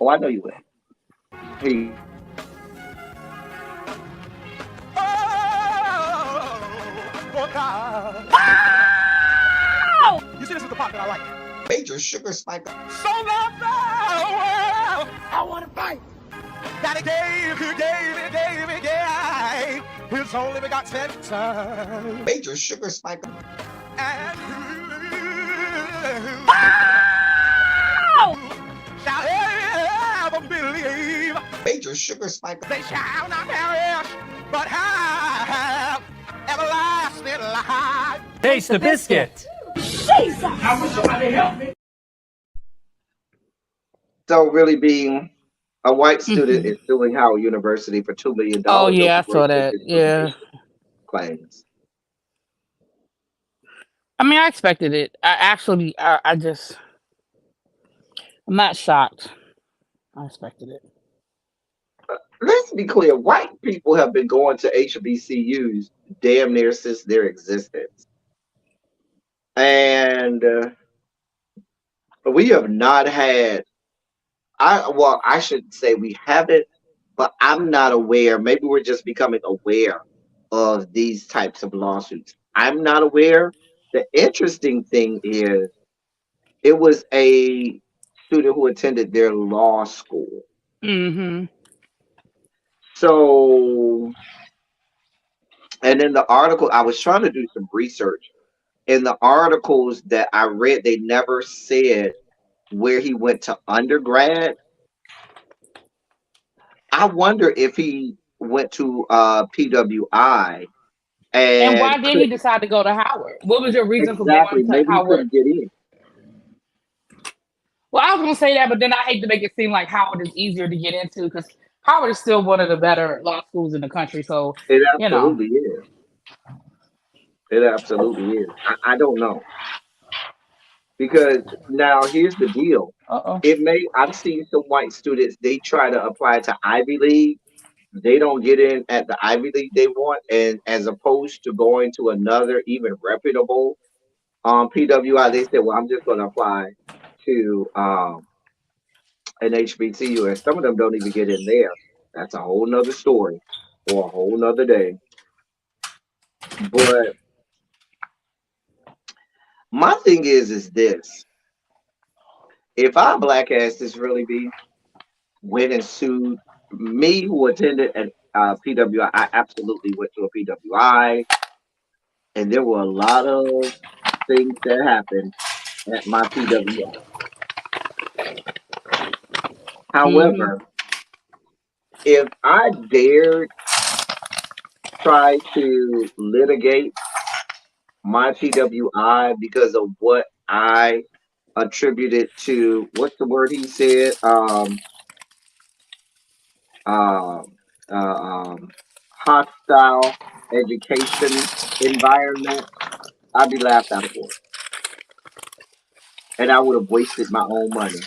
Oh, I know you will. Here you go. Oh, God. You see, this is the part that I like. Major sugar spike. So now, I want to fight. that he gave his only begotten son. Major sugar spike. And Oh! shall ever believe Major sugar spike. they shall not perish, but have everlasting life. Taste the biscuit. So really being a white student is suing Howard University for $2 million. Oh yeah, I over saw that. racist Yeah. claims. I mean, I expected it. I'm not shocked. I expected it. Let's be clear, white people have been going to HBCUs damn near since their existence. And we have not had, I should say we haven't, but I'm not aware. Maybe we're just becoming aware of these types of lawsuits. I'm not aware. The interesting thing is, it was a student who attended their law school. Mm-hmm. So, and in the article, I was trying to do some research. In the articles that I read, they never said where he went to undergrad. I wonder if he went to PWI And why and did he decide to go to Howard? What was your reason for exactly, going to maybe he Howard? couldn't get in. Well, I was gonna say that, but then I hate to make it seem like Howard is easier to get into because Howard is still one of the better law schools in the country. So, It you know. absolutely is. It absolutely is. I don't know. Because now here's the deal. Uh-oh. I've seen some white students, they try to apply to Ivy League. They don't get in at the Ivy League they want, and as opposed to going to another even reputable PWI, they said, well, I'm just going to apply to an HBCU, and some of them don't even get in there. That's a whole nother story or a whole nother day. But my thing is this: if our black asses really be went and sued me, who attended an PWI, I absolutely went to a PWI, and there were a lot of things that happened at my PWI. However, if I dared try to litigate my PWI because of what I attributed to, what's the word he said? Uh, Hostile education environment, I'd be laughed out of court. And I would have wasted my own money.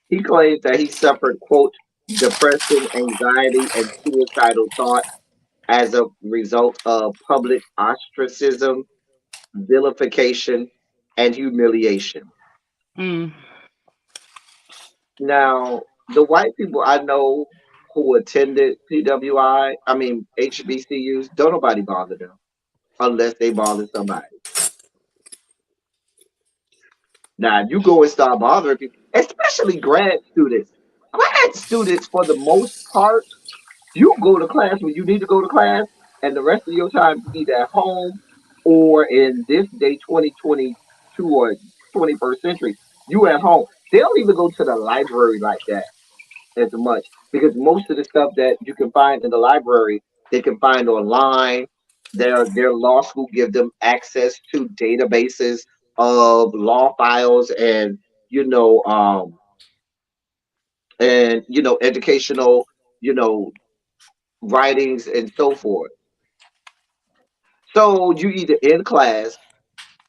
He claims that he suffered, quote, depression, anxiety, and suicidal thoughts as a result of public ostracism, vilification, and humiliation. Mm. Now, the white people I know who attended HBCUs, don't nobody bother them unless they bother somebody. Now, if you go and start bothering people, especially grad students, for the most part, you go to class when you need to go to class, and the rest of your time you either at home or in this day, 2022 or 21st century, you at home. They don't even go to the library like that as much because most of the stuff that you can find in the library, they can find online. Their law school give them access to databases of law files and you know educational writings and so forth. So you either in class,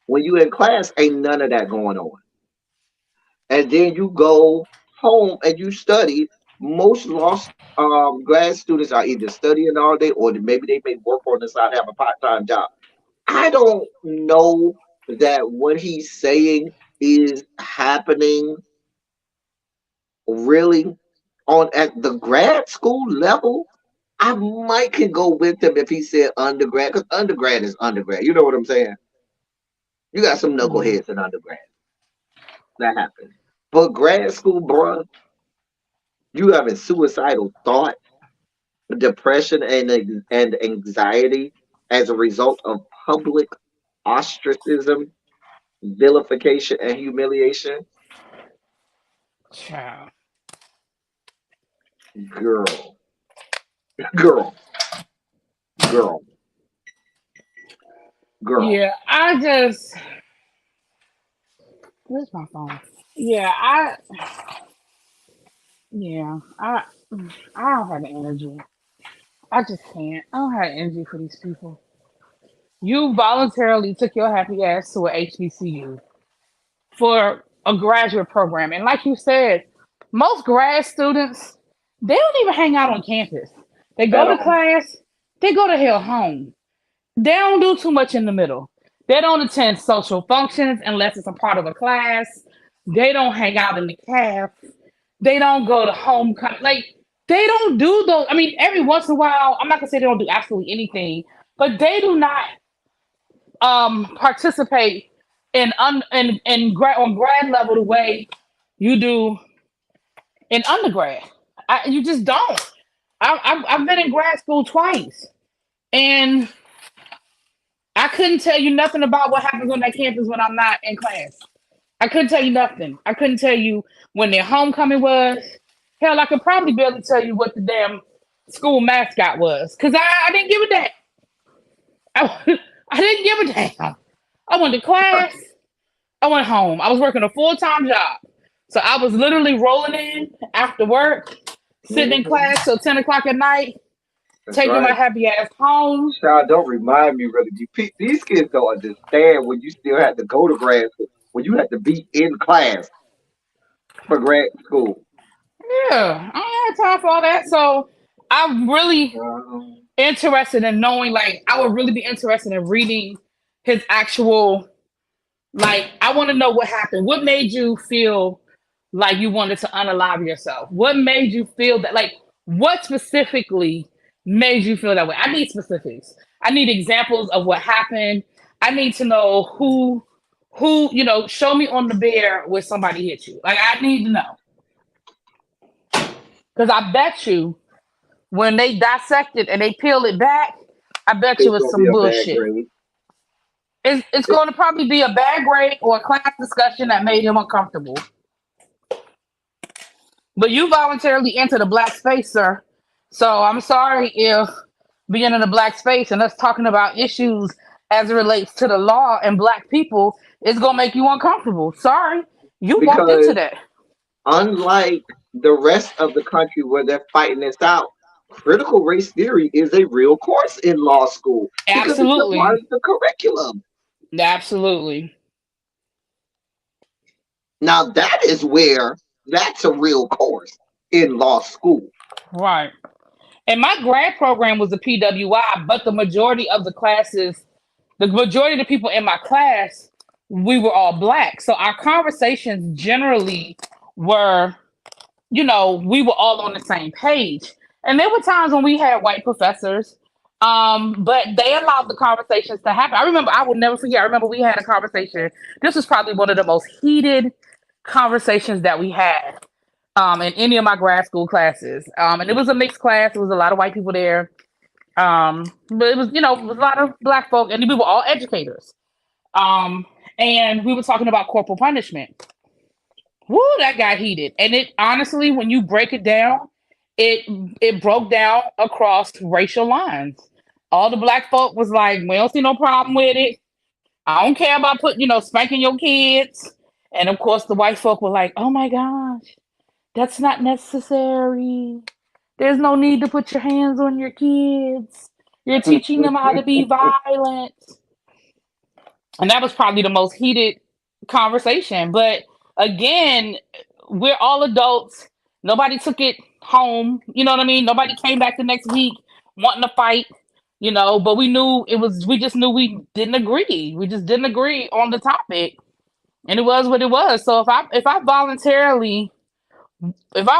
when you in class, ain't none of that going on. And then you go home and you study. Most grad students are either studying all day or maybe they may work on the side, have a part-time job. I don't know that what he's saying is happening really on at the grad school level. I might can go with him if he said undergrad, because undergrad is undergrad. You know what I'm saying? You got some knuckleheads in undergrad. That happens. But grad school, bruh, You having suicidal thought, depression, and anxiety as a result of public ostracism, vilification, and humiliation. Child. Girl, girl, girl, girl. Yeah, I just. Where's my phone? Yeah, Yeah, I don't have the energy. I just can't. I don't have energy for these people. You voluntarily took your happy ass to a HBCU for a graduate program. And like you said, most grad students, they don't even hang out on campus. They At go to all. class, they go to hell home. They don't do too much in the middle. They don't attend social functions unless it's a part of a class. They don't hang out in the caf. They don't go to homecoming. Like, they don't do those. I mean, every once in a while, I'm not gonna say they don't do absolutely anything, but they do not participate in grad on grad level the way you do in undergrad. You just don't. I've been in grad school twice, and I couldn't tell you nothing about what happens on that campus when I'm not in class. I couldn't tell you nothing. I couldn't tell you when their homecoming was. Hell, I could probably barely tell you what the damn school mascot was because I didn't give a damn. I didn't give a damn. I went to class. I went home. I was working a full-time job. So I was literally rolling in after work, sitting in Mhm. class till 10 o'clock at night, That's taking my right. happy ass home. Child, don't remind me really. These kids don't understand when you still had to go to grad school, when you had to be in class for grad school. Yeah, I don't have time for all that. So I'm really Um, interested in knowing, like, I would really be interested in reading his actual, like, I want to know what happened. What made you feel like you wanted to unalive yourself? What made you feel that, like, what specifically made you feel that way? I need specifics. I need examples of what happened. I need to know show me on the bear where somebody hit you. Like, I need to know. Because I bet you when they dissect it and they peel it back, I bet you it's it's gonna be some a bad bullshit. grade. It's going to probably be a bad grade or a class discussion that made him uncomfortable. But you voluntarily entered a black space, sir. So I'm sorry if being in a black space and us talking about issues as it relates to the law and black people is going to make you uncomfortable. Sorry. You walked into Because that. unlike the rest of the country where they're fighting this out, critical race theory is a real course in law school because it's a part Absolutely. of the curriculum. Absolutely. Now that is where that's a real course in law school. Right. And my grad program was a PWI, but the majority of the people in my class, we were all black. So our conversations generally were, we were all on the same page. And there were times when we had white professors, but they allowed the conversations to happen. I will never forget, I remember we had a conversation. This was probably one of the most heated conversations that we had in any of my grad school classes. And it was a mixed class. There was a lot of white people there. But it was a lot of black folk, and we were all educators. Um, and we were talking about corporal punishment. Woo, that got heated. And it honestly, when you break it down, it it broke down across racial lines. All the black folk was like, "We don't see no problem with it. I don't care about spanking your kids." And of course, the white folk were like, "Oh my gosh, that's not necessary. There's no need to put your hands on your kids. You're teaching them how to be violent." And that was probably the most heated conversation. But again, we're all adults. Nobody took it home. You know what I mean? Nobody came back the next week wanting to fight, but we just knew we didn't agree. We just didn't agree on the topic. And it was what it was. So if I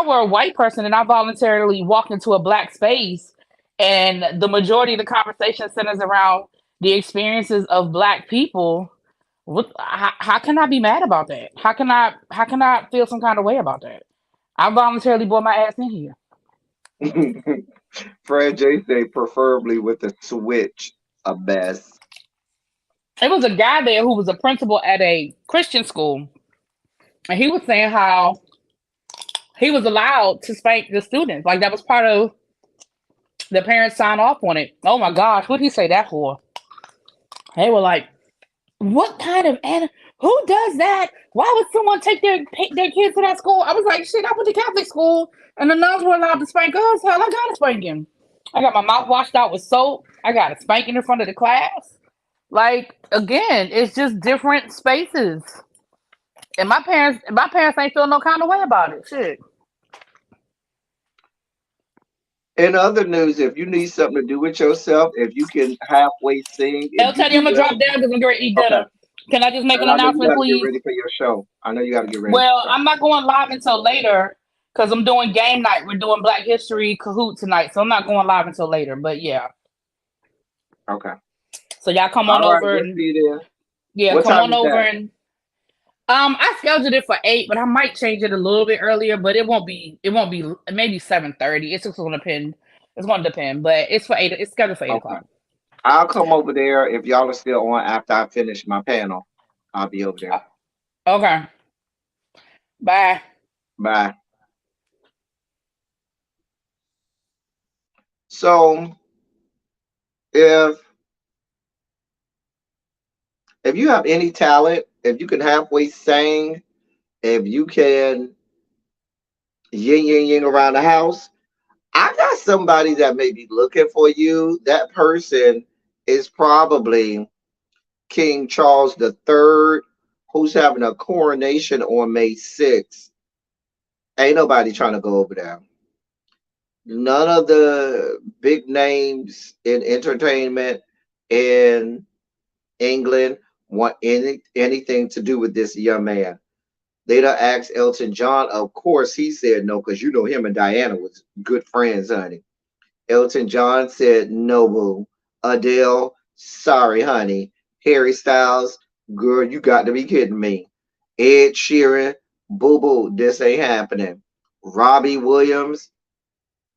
were a white person and I voluntarily walked into a black space and the majority of the conversation centers around the experiences of black people, how can I be mad about that? How can I feel some kind of way about that? I voluntarily brought my ass in here. Fred J say preferably with a switch, a mess. It was a guy there who was a principal at a Christian school, and he was saying how he was allowed to spank the students. Like that was part of the parents sign off on it. Oh my gosh, what did he say that for? They were like, "What kind of who does that? Why would someone take their kids to that school?" I was like, "Shit, I went to Catholic school, and the nuns were allowed to spank us. Hell, I got a spanking. I got my mouth washed out with soap. I got a spanking in front of the class. Like again, it's just different spaces. And my parents ain't feel no kind of way about it. Shit. In other news, if you need something to do with yourself, if you can halfway sing, if I'll you tell you, do I'm gonna that, drop down because I'm going to eat okay. dinner. Can I just make And an I know you announcement, got to get please? ready for your show. I know you got to get ready Well, for your I'm not going live until later because I'm doing game night. We're doing Black History Kahoot tonight, so I'm not going live until later. But yeah, show. Okay. so y'all come All on right. over We'll and see you there. yeah, What come time on is over that? and I scheduled it for 8, but I might change it a little bit earlier. But it won't be maybe 7:30. It's just gonna depend. It's gonna depend, but it's for 8. It's scheduled for 8 Okay. o'clock. I'll come over there if y'all are still on after I finish my panel. I'll be over there. Okay, bye. Bye. So if if you have any talent, if you can halfway sing, if you can yin yin yin around the house, I got somebody that may be looking for you. That person is probably King Charles III, who's having a coronation on May 6th. Ain't nobody trying to go over there. None of the big names in entertainment in England want anything to do with this young man. They done asked Elton John. Of course, he said no, because you know him and Diana was good friends, honey. Elton John said no, boo. Adele, sorry, honey. Harry Styles, girl, you got to be kidding me. Ed Sheeran, boo boo, this ain't happening. Robbie Williams,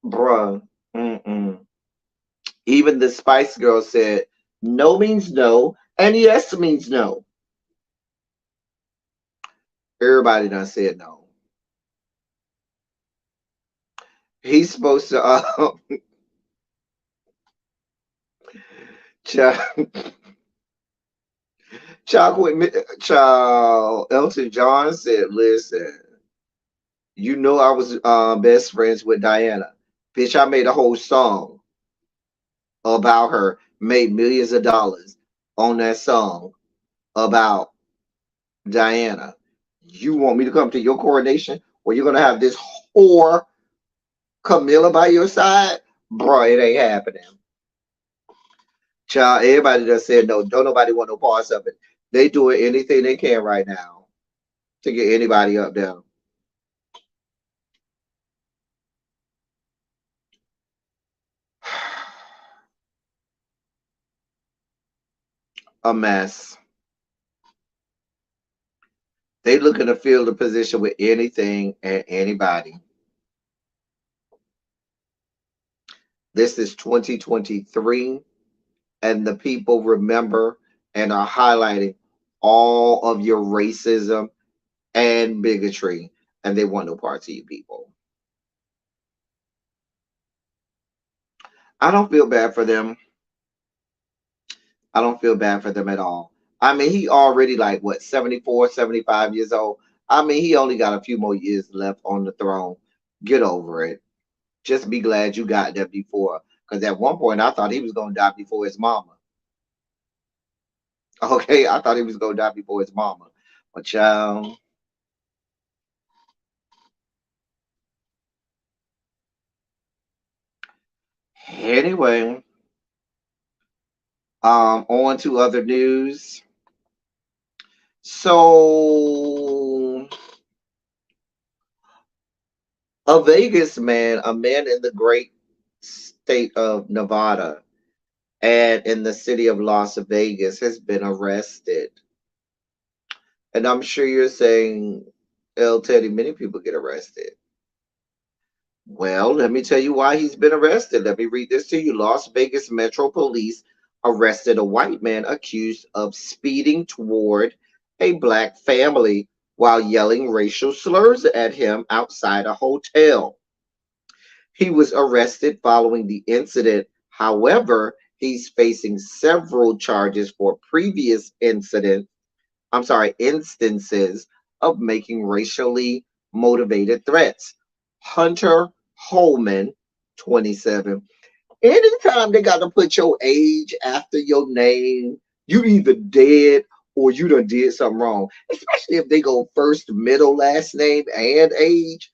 bruh, mm-mm. Even the Spice Girls said no means no, and yes means no. Everybody done said no. He's supposed to, child, child, Elton John said, listen, you know I was best friends with Diana. Bitch, I made a whole song about her, made millions of dollars on that song about Diana. You want me to come to your coronation where you're gonna have this whore Camilla by your side? Bro, it ain't happening. Child, everybody just said no. Don't nobody want no parts of it. They doing anything they can right now to get anybody up there. A mess. They looking to fill the position with anything and anybody. This is 2023, and the people remember and are highlighting all of your racism and bigotry, and they want no parts of you people. I don't feel bad for them. I don't feel bad for them at all. I mean, he already like what, 74, 75 years old. I mean, he only got a few more years left on the throne. Get over it. Just be glad you got there before. Because at one point, I thought he was going to die before his mama. Okay, I thought he was going to die before his mama. But child, anyway, on to other news. So, a man in the great state of Nevada and in the city of Las Vegas has been arrested. And I'm sure you're saying, El Teddy, many people get arrested. Well, let me tell you why he's been arrested. Let me read this to you. Las Vegas Metro Police arrested a white man accused of speeding toward a black family while yelling racial slurs at him outside a hotel. He was arrested following the incident. However, he's facing several charges for previous instances of making racially motivated threats. Hunter Holman, 27. Anytime they got to put your age after your name, you either dead or you done did something wrong. Especially if they go first, middle, last name, and age.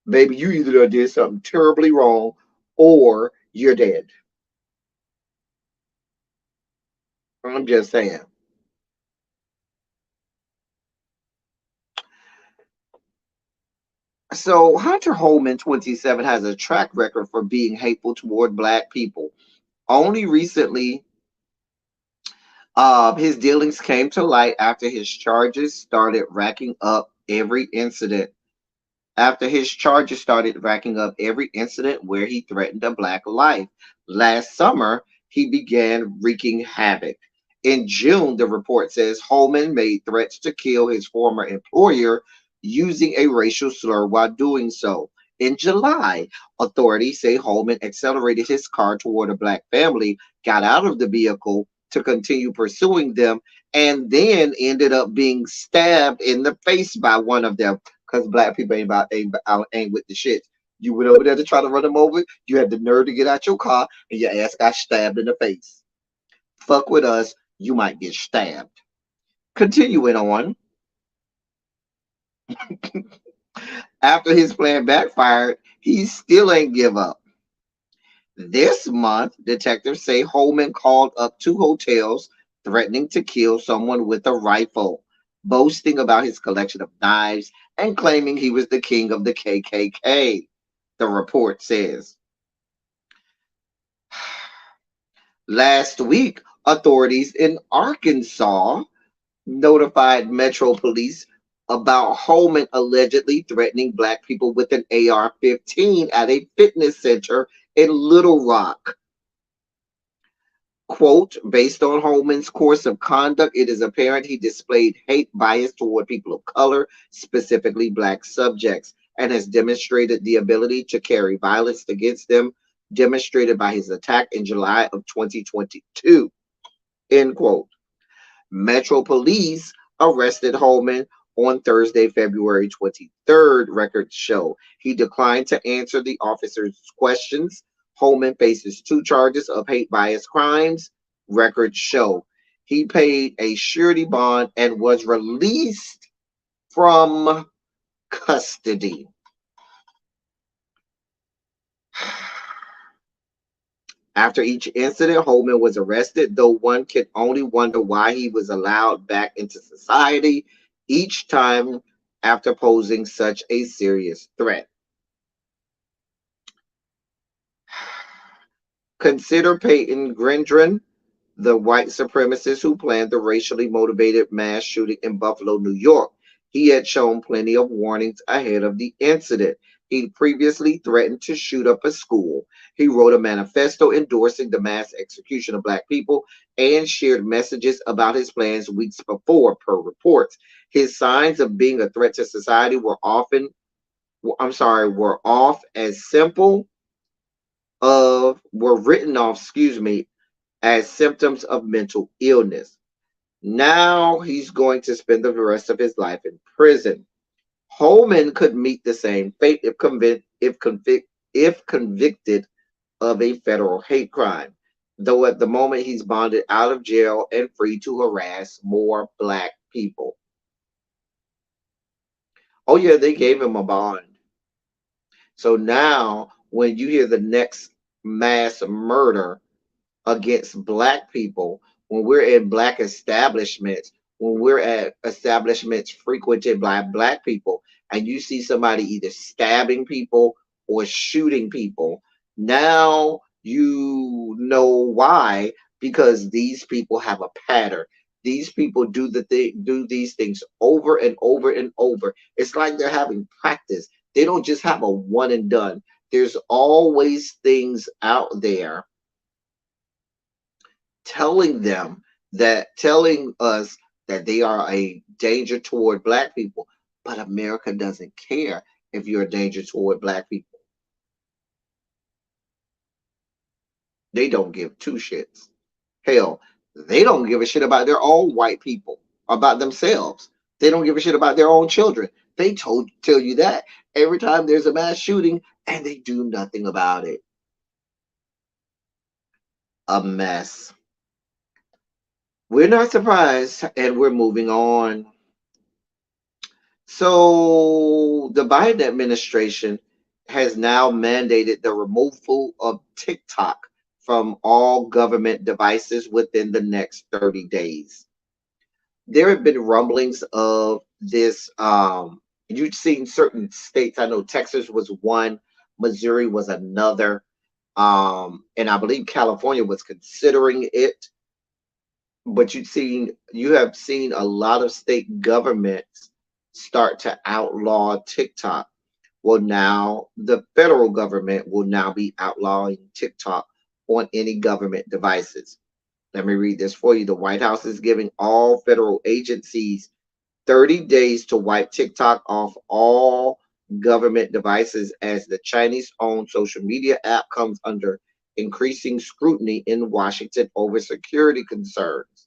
Baby, you either done did something terribly wrong or you're dead. I'm just saying. So Hunter Holman, 27, has a track record for being hateful toward black people. Only recently, his dealings came to light after his charges started racking up every incident. After his charges started racking up every incident where he threatened a black life. Last summer, he began wreaking havoc. In June, the report says Holman made threats to kill his former employer using a racial slur while doing so. In July, authorities say Holman accelerated his car toward a black family, got out of the vehicle to continue pursuing them, and then ended up being stabbed in the face by one of them because black people ain't with the shit. You went over there to try to run them over. You had the nerve to get out your car, and your ass got stabbed in the face. Fuck with us, you might get stabbed. Continuing on, after his plan backfired, he still ain't give up. This month, detectives say Holman called up two hotels threatening to kill someone with a rifle, boasting about his collection of knives and claiming he was the king of the KKK. The report says. Last week, authorities in Arkansas notified Metro Police about Holman allegedly threatening black people with an AR-15 at a fitness center in Little Rock. Quote, based on Holman's course of conduct, it is apparent he displayed hate bias toward people of color, specifically black subjects, and has demonstrated the ability to carry violence against them, demonstrated by his attack in July of 2022. End quote. Metro Police arrested Holman on Thursday, February 23rd, records show. He declined to answer the officers' questions. Holman faces two charges of hate bias crimes, records show. He paid a surety bond and was released from custody. After each incident, Holman was arrested, though one can only wonder why he was allowed back into society each time after posing such a serious threat. Consider Peyton Gendron, the white supremacist who planned the racially motivated mass shooting in Buffalo, New York. He had shown plenty of warnings ahead of the incident. He previously threatened to shoot up a school. He wrote a manifesto endorsing the mass execution of black people and shared messages about his plans weeks before, per reports. His signs of being a threat to society were off as simple were written off, as symptoms of mental illness. Now he's going to spend the rest of his life in prison. Holman could meet the same fate if convicted of a federal hate crime, though at the moment he's bonded out of jail and free to harass more black people. Oh yeah, they gave him a bond. So now when you hear the next mass murder against black people, when we're in black establishments, when we're at establishments frequented by black people, and you see somebody either stabbing people or shooting people, now you know why, because these people have a pattern. These people do these things over and over and over. It's like they're having practice. They don't just have a one and done. There's always things out there telling them telling us that they are a danger toward black people, but America doesn't care if you're a danger toward black people. They don't give two shits. Hell, they don't give a shit about their own white people, about themselves. They don't give a shit about their own children. They tell you that every time there's a mass shooting, and they do nothing about it. A mess. We're not surprised, and we're moving on. So the Biden administration has now mandated the removal of TikTok from all government devices within the next 30 days. There have been rumblings of this. You've seen certain states. I know Texas was one, Missouri was another, and I believe California was considering it. But you have seen a lot of state governments start to outlaw TikTok. Well, now the federal government will now be outlawing TikTok on any government devices. Let me read this for you. The White House is giving all federal agencies 30 days to wipe TikTok off all government devices as the Chinese owned social media app comes under increasing scrutiny in Washington over security concerns.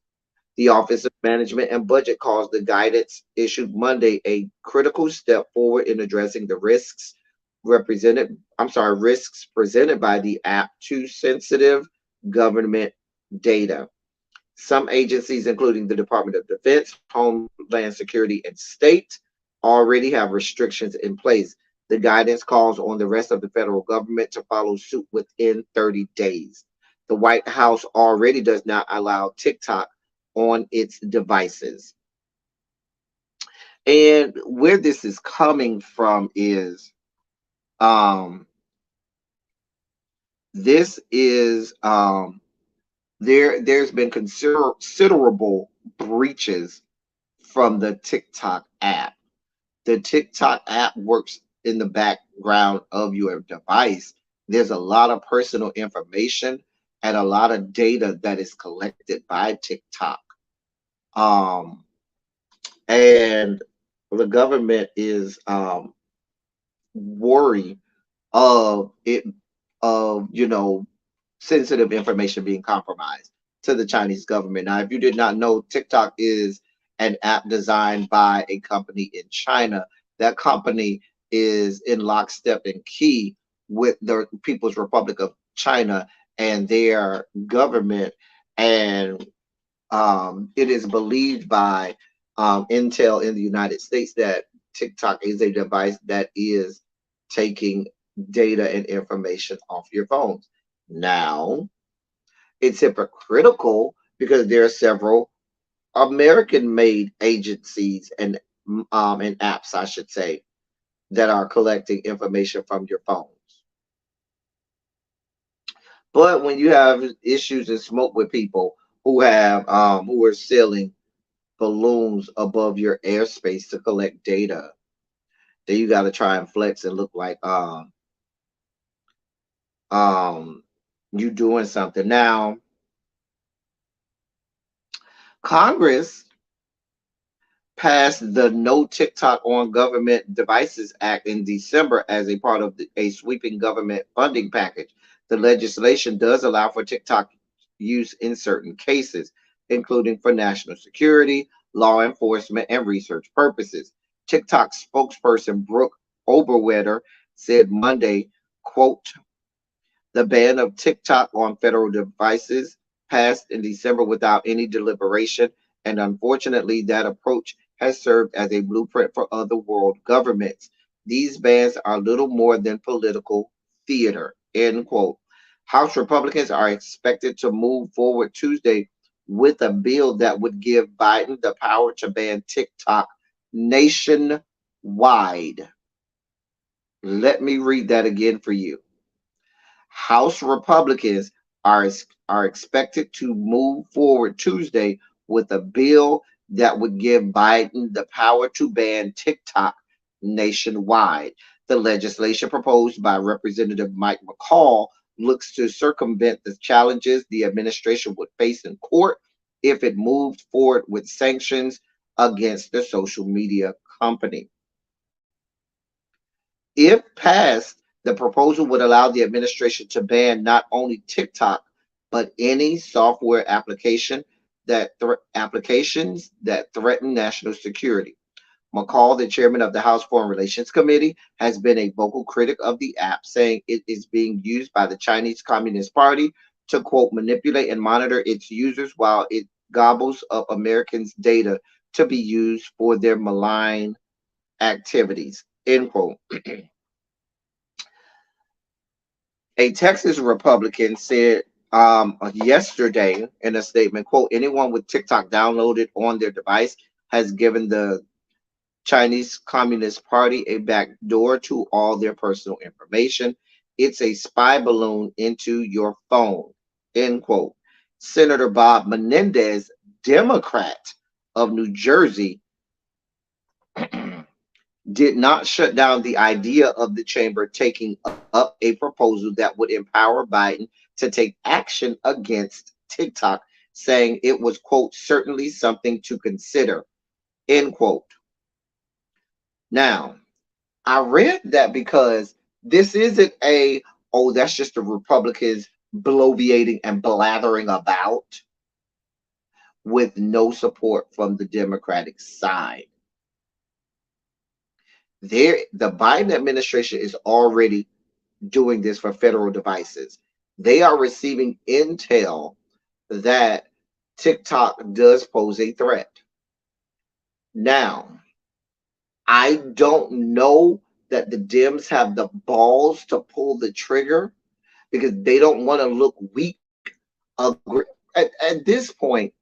The Office of Management and Budget calls the guidance issued Monday a critical step forward in addressing the risks presented by the app to sensitive government data. Some agencies, including the Department of Defense, Homeland Security, and State, already have restrictions in place. The guidance calls on the rest of the federal government to follow suit within 30 days. The White House already does not allow TikTok on its devices. And where this is coming from is this is there's been considerable breaches from the TikTok app. The TikTok app works in the background of your device. There's a lot of personal information and a lot of data that is collected by TikTok. Um, and the government is worried of it of sensitive information being compromised to the Chinese government. Now, if you did not know, TikTok is an app designed by a company in China. That company is in lockstep and key with the People's Republic of China and their government. And it is believed by Intel in the United States that TikTok is a device that is taking data and information off your phones. Now, it's hypocritical because there are several American-made agencies and apps, I should say, that are collecting information from your phones. But when you have issues and smoke with people who are sailing balloons above your airspace to collect data, then you got to try and flex and look like um you doing something. Now, Congress passed the No TikTok on Government Devices Act in December as a part of a sweeping government funding package. The legislation does allow for TikTok use in certain cases, including for national security, law enforcement, and research purposes. TikTok spokesperson Brooke Oberwetter said Monday, quote, the ban of TikTok on federal devices passed in December without any deliberation, and unfortunately, that approach has served as a blueprint for other world governments. These bans are little more than political theater, end quote. House Republicans are expected to move forward Tuesday with a bill that would give Biden the power to ban TikTok nationwide. Let me read that again for you. House Republicans are expected to move forward Tuesday with a bill that would give Biden the power to ban TikTok nationwide. The legislation proposed by Representative Mike McCall looks to circumvent the challenges the administration would face in court if it moved forward with sanctions against the social media company. If passed, the proposal would allow the administration to ban not only TikTok, but any software applications that threaten national security. McCall, the chairman of the House Foreign Relations Committee, has been a vocal critic of the app, saying it is being used by the Chinese Communist Party to, quote, manipulate and monitor its users while it gobbles up Americans' data to be used for their malign activities, end quote. A Texas Republican said yesterday in a statement, quote, anyone with TikTok downloaded on their device has given the Chinese Communist Party a backdoor to all their personal information. It's a spy balloon into your phone, end quote. Senator Bob Menendez, Democrat of New Jersey, did not shut down the idea of the chamber taking up a proposal that would empower Biden to take action against TikTok, saying it was, quote, certainly something to consider, end quote. Now, I read that because this isn't oh, that's just the Republicans bloviating and blathering about with no support from the Democratic side. The Biden administration is already doing this for federal devices. They are receiving intel that TikTok does pose a threat. Now, I don't know that the Dems have the balls to pull the trigger because they don't want to look weak. At this point,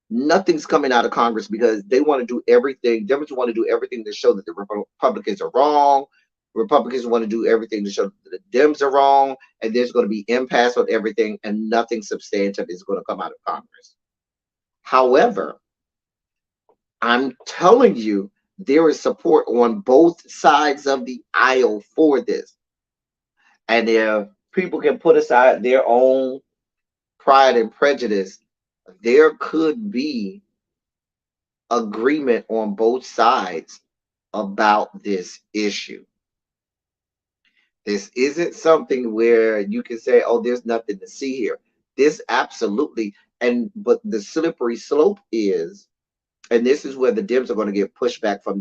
nothing's coming out of Congress because they want to do everything. Democrats want to do everything to show that the Republicans are wrong. Republicans want to do everything to show that the Dems are wrong, and there's going to be impasse on everything, and nothing substantive is going to come out of Congress. However, I'm telling you, there is support on both sides of the aisle for this. And if people can put aside their own pride and prejudice, there could be agreement on both sides about this issue. This isn't something where you can say, oh, there's nothing to see here. This absolutely, but the slippery slope is, and this is where the Dems are going to get pushback from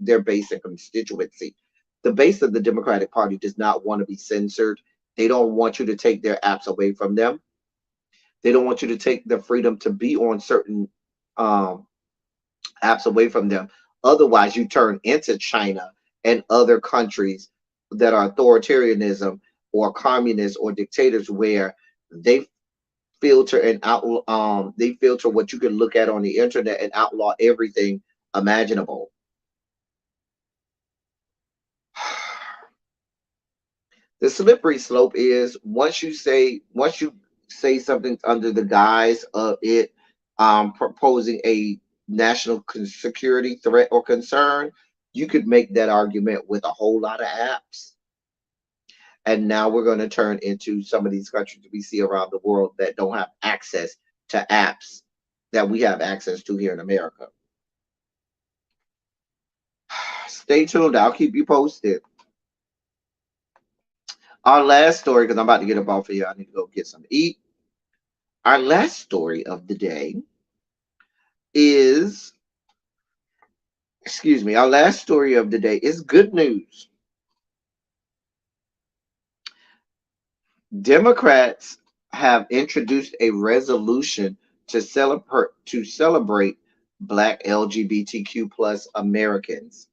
their base and constituency. The base of the Democratic Party does not want to be censored. They don't want you to take their apps away from them. They don't want you to take the freedom to be on certain apps away from them. Otherwise, you turn into China and other countries that are authoritarianism or communists or dictators, where they filter and they filter what you can look at on the internet and outlaw everything imaginable. The slippery slope is once you say something under the guise of it proposing a national security threat or concern, you could make that argument with a whole lot of apps. And now we're going to turn into some of these countries we see around the world that don't have access to apps that we have access to here in America. Stay tuned. I'll keep you posted. Our last story, because I'm about to get up off of here. I need to go get something to eat. Our last story of the day is, our last story of the day is good news. Democrats have introduced a resolution to celebrate Black LGBTQ plus Americans.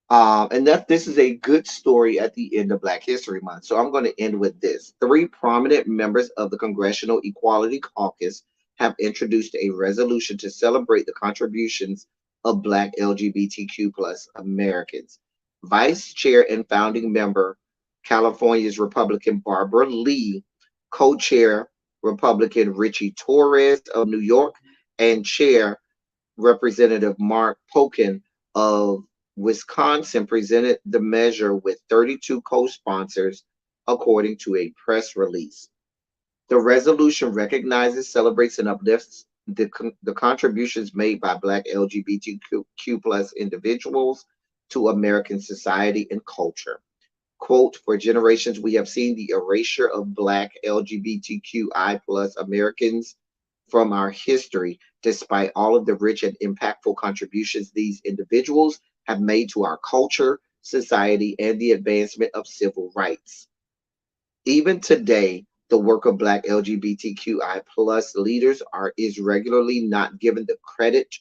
And that this is a good story at the end of Black History Month. So I'm going to end with this. 3 prominent members of the Congressional Equality Caucus have introduced a resolution to celebrate the contributions of Black LGBTQ plus Americans. Vice Chair and founding member, California's Republican Barbara Lee, co-chair Republican Richie Torres of New York, and chair Representative Mark Pocan of Wisconsin presented the measure with 32 co-sponsors, according to a press release. The resolution recognizes, celebrates, and uplifts the contributions made by Black LGBTQ plus individuals to American society and culture. Quote, for generations, we have seen the erasure of Black LGBTQI plus Americans from our history, despite all of the rich and impactful contributions these individuals have made to our culture, society, and the advancement of civil rights. Even today, the work of Black LGBTQI plus leaders is regularly not given the credit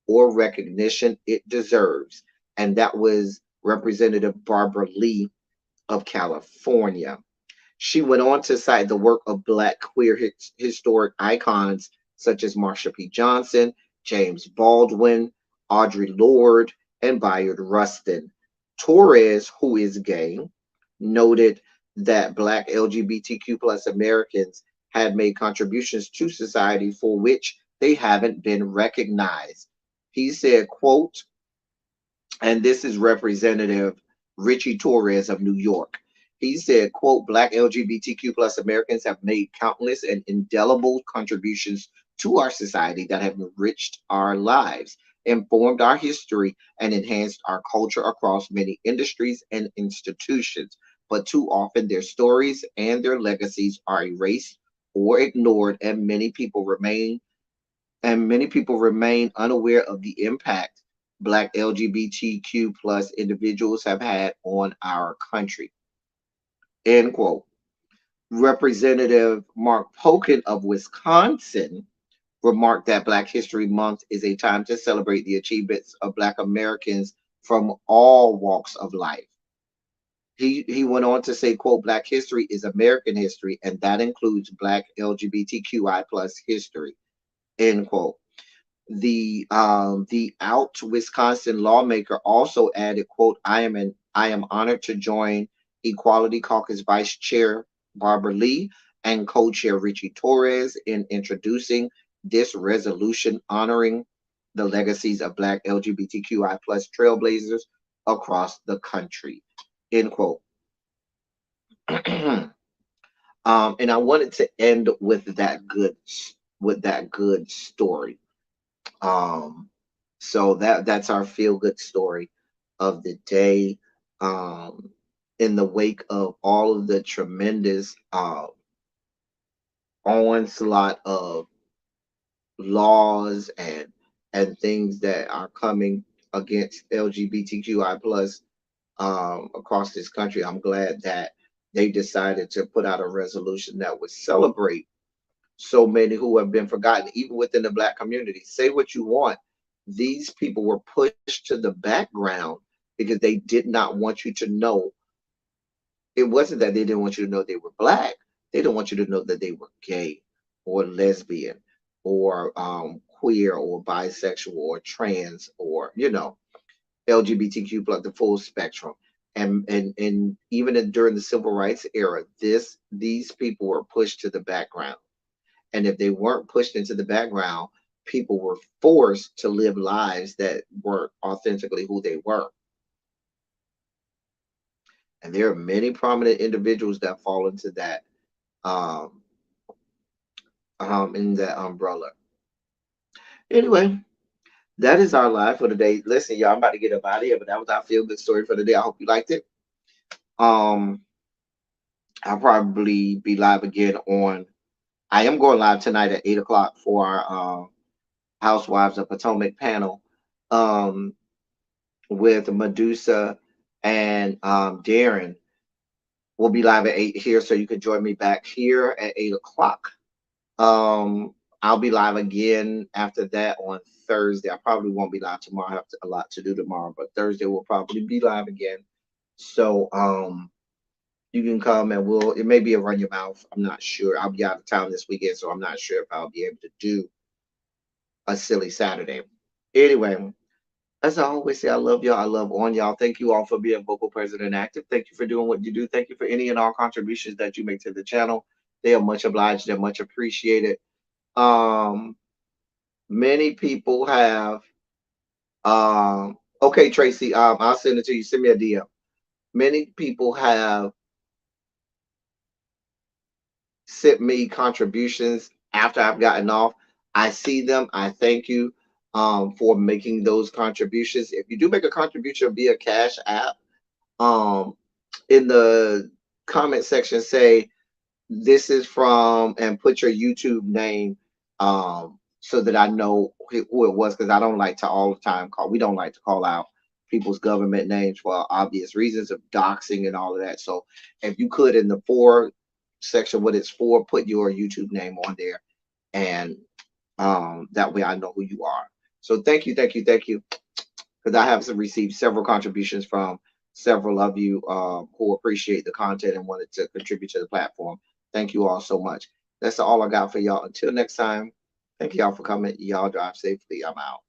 or recognition it deserves. And that was Representative Barbara Lee of California. She went on to cite the work of Black queer historic icons such as Marsha P. Johnson, James Baldwin, Audre Lorde, and Bayard Rustin. Torres, who is gay, noted that Black LGBTQ plus Americans had made contributions to society for which they haven't been recognized. He said, quote, and this is Representative Richie Torres of New York. He said, quote, Black LGBTQ plus Americans have made countless and indelible contributions to our society that have enriched our lives, informed our history, and enhanced our culture across many industries and institutions. But too often their stories and their legacies are erased or ignored, and many people remain unaware of the impact Black LGBTQ plus individuals have had on our country. End quote. Representative Mark Pocan of Wisconsin remarked that Black History Month is a time to celebrate the achievements of Black Americans from all walks of life. He went on to say, quote, Black history is American history, and that includes Black LGBTQI plus history, end quote. The out Wisconsin lawmaker also added, quote, I am honored to join Equality Caucus Vice Chair Barbara Lee and Co-Chair Richie Torres in introducing this resolution honoring the legacies of Black LGBTQI plus trailblazers across the country. End quote. And I wanted to end with that good story. Um, so that's our feel good story of the day. Um, in the wake of all of the tremendous onslaught of laws and things that are coming against LGBTQI plus across this country, I'm glad that they decided to put out a resolution that would celebrate so many who have been forgotten, even within the Black community. Say what you want. These people were pushed to the background because they did not want you to know. It wasn't that they didn't want you to know they were Black. They didn't want you to know that they were gay or lesbian or queer or bisexual or trans or, LGBTQ plus the full spectrum. And even during the civil rights era, these people were pushed to the background. And if they weren't pushed into the background, people were forced to live lives that weren't authentically who they were. And there are many prominent individuals that fall into that um, in that umbrella. Anyway, that is our live for today. Listen, y'all, I'm about to get up out of here, but that was our feel good story for the day. I hope you liked it. Um, I'll probably be live again on. I am going live tonight at 8 o'clock for our Housewives of Potomac panel um, with Medusa and Darren. We'll be live at 8 here, so you can join me back here at 8 o'clock. I'll be live again after that on Thursday. I probably won't be live tomorrow. I have a lot to do tomorrow, but Thursday we'll probably be live again. So you can come and it may be a run your mouth. I'm not sure. I'll be out of town this weekend, so I'm not sure if I'll be able to do a silly Saturday. Anyway, as I always say, I love y'all. I love on y'all. Thank you all for being vocal, present, and active. Thank you for doing what you do. Thank you for any and all contributions that you make to the channel. They are much obliged. They're much appreciated. Um, Many people have Okay, Tracy. I'll send it to you. Send me a DM. Many people have sent me contributions after I've gotten off. I see them. I thank you for making those contributions. If you do make a contribution via Cash App, um, in the comment section, say this is from and put your YouTube name so that I know who it was, because I don't like to all the time call. We don't like to call out people's government names for obvious reasons of doxing and all of that. So if you could, in the for section, what it's for, put your YouTube name on there, and that way I know who you are. So thank you, thank you, thank you, because I have received several contributions from several of you who appreciate the content and wanted to contribute to the platform. Thank you all so much. That's all I got for y'all. Until next time, thank y'all for coming. Y'all drive safely. I'm out.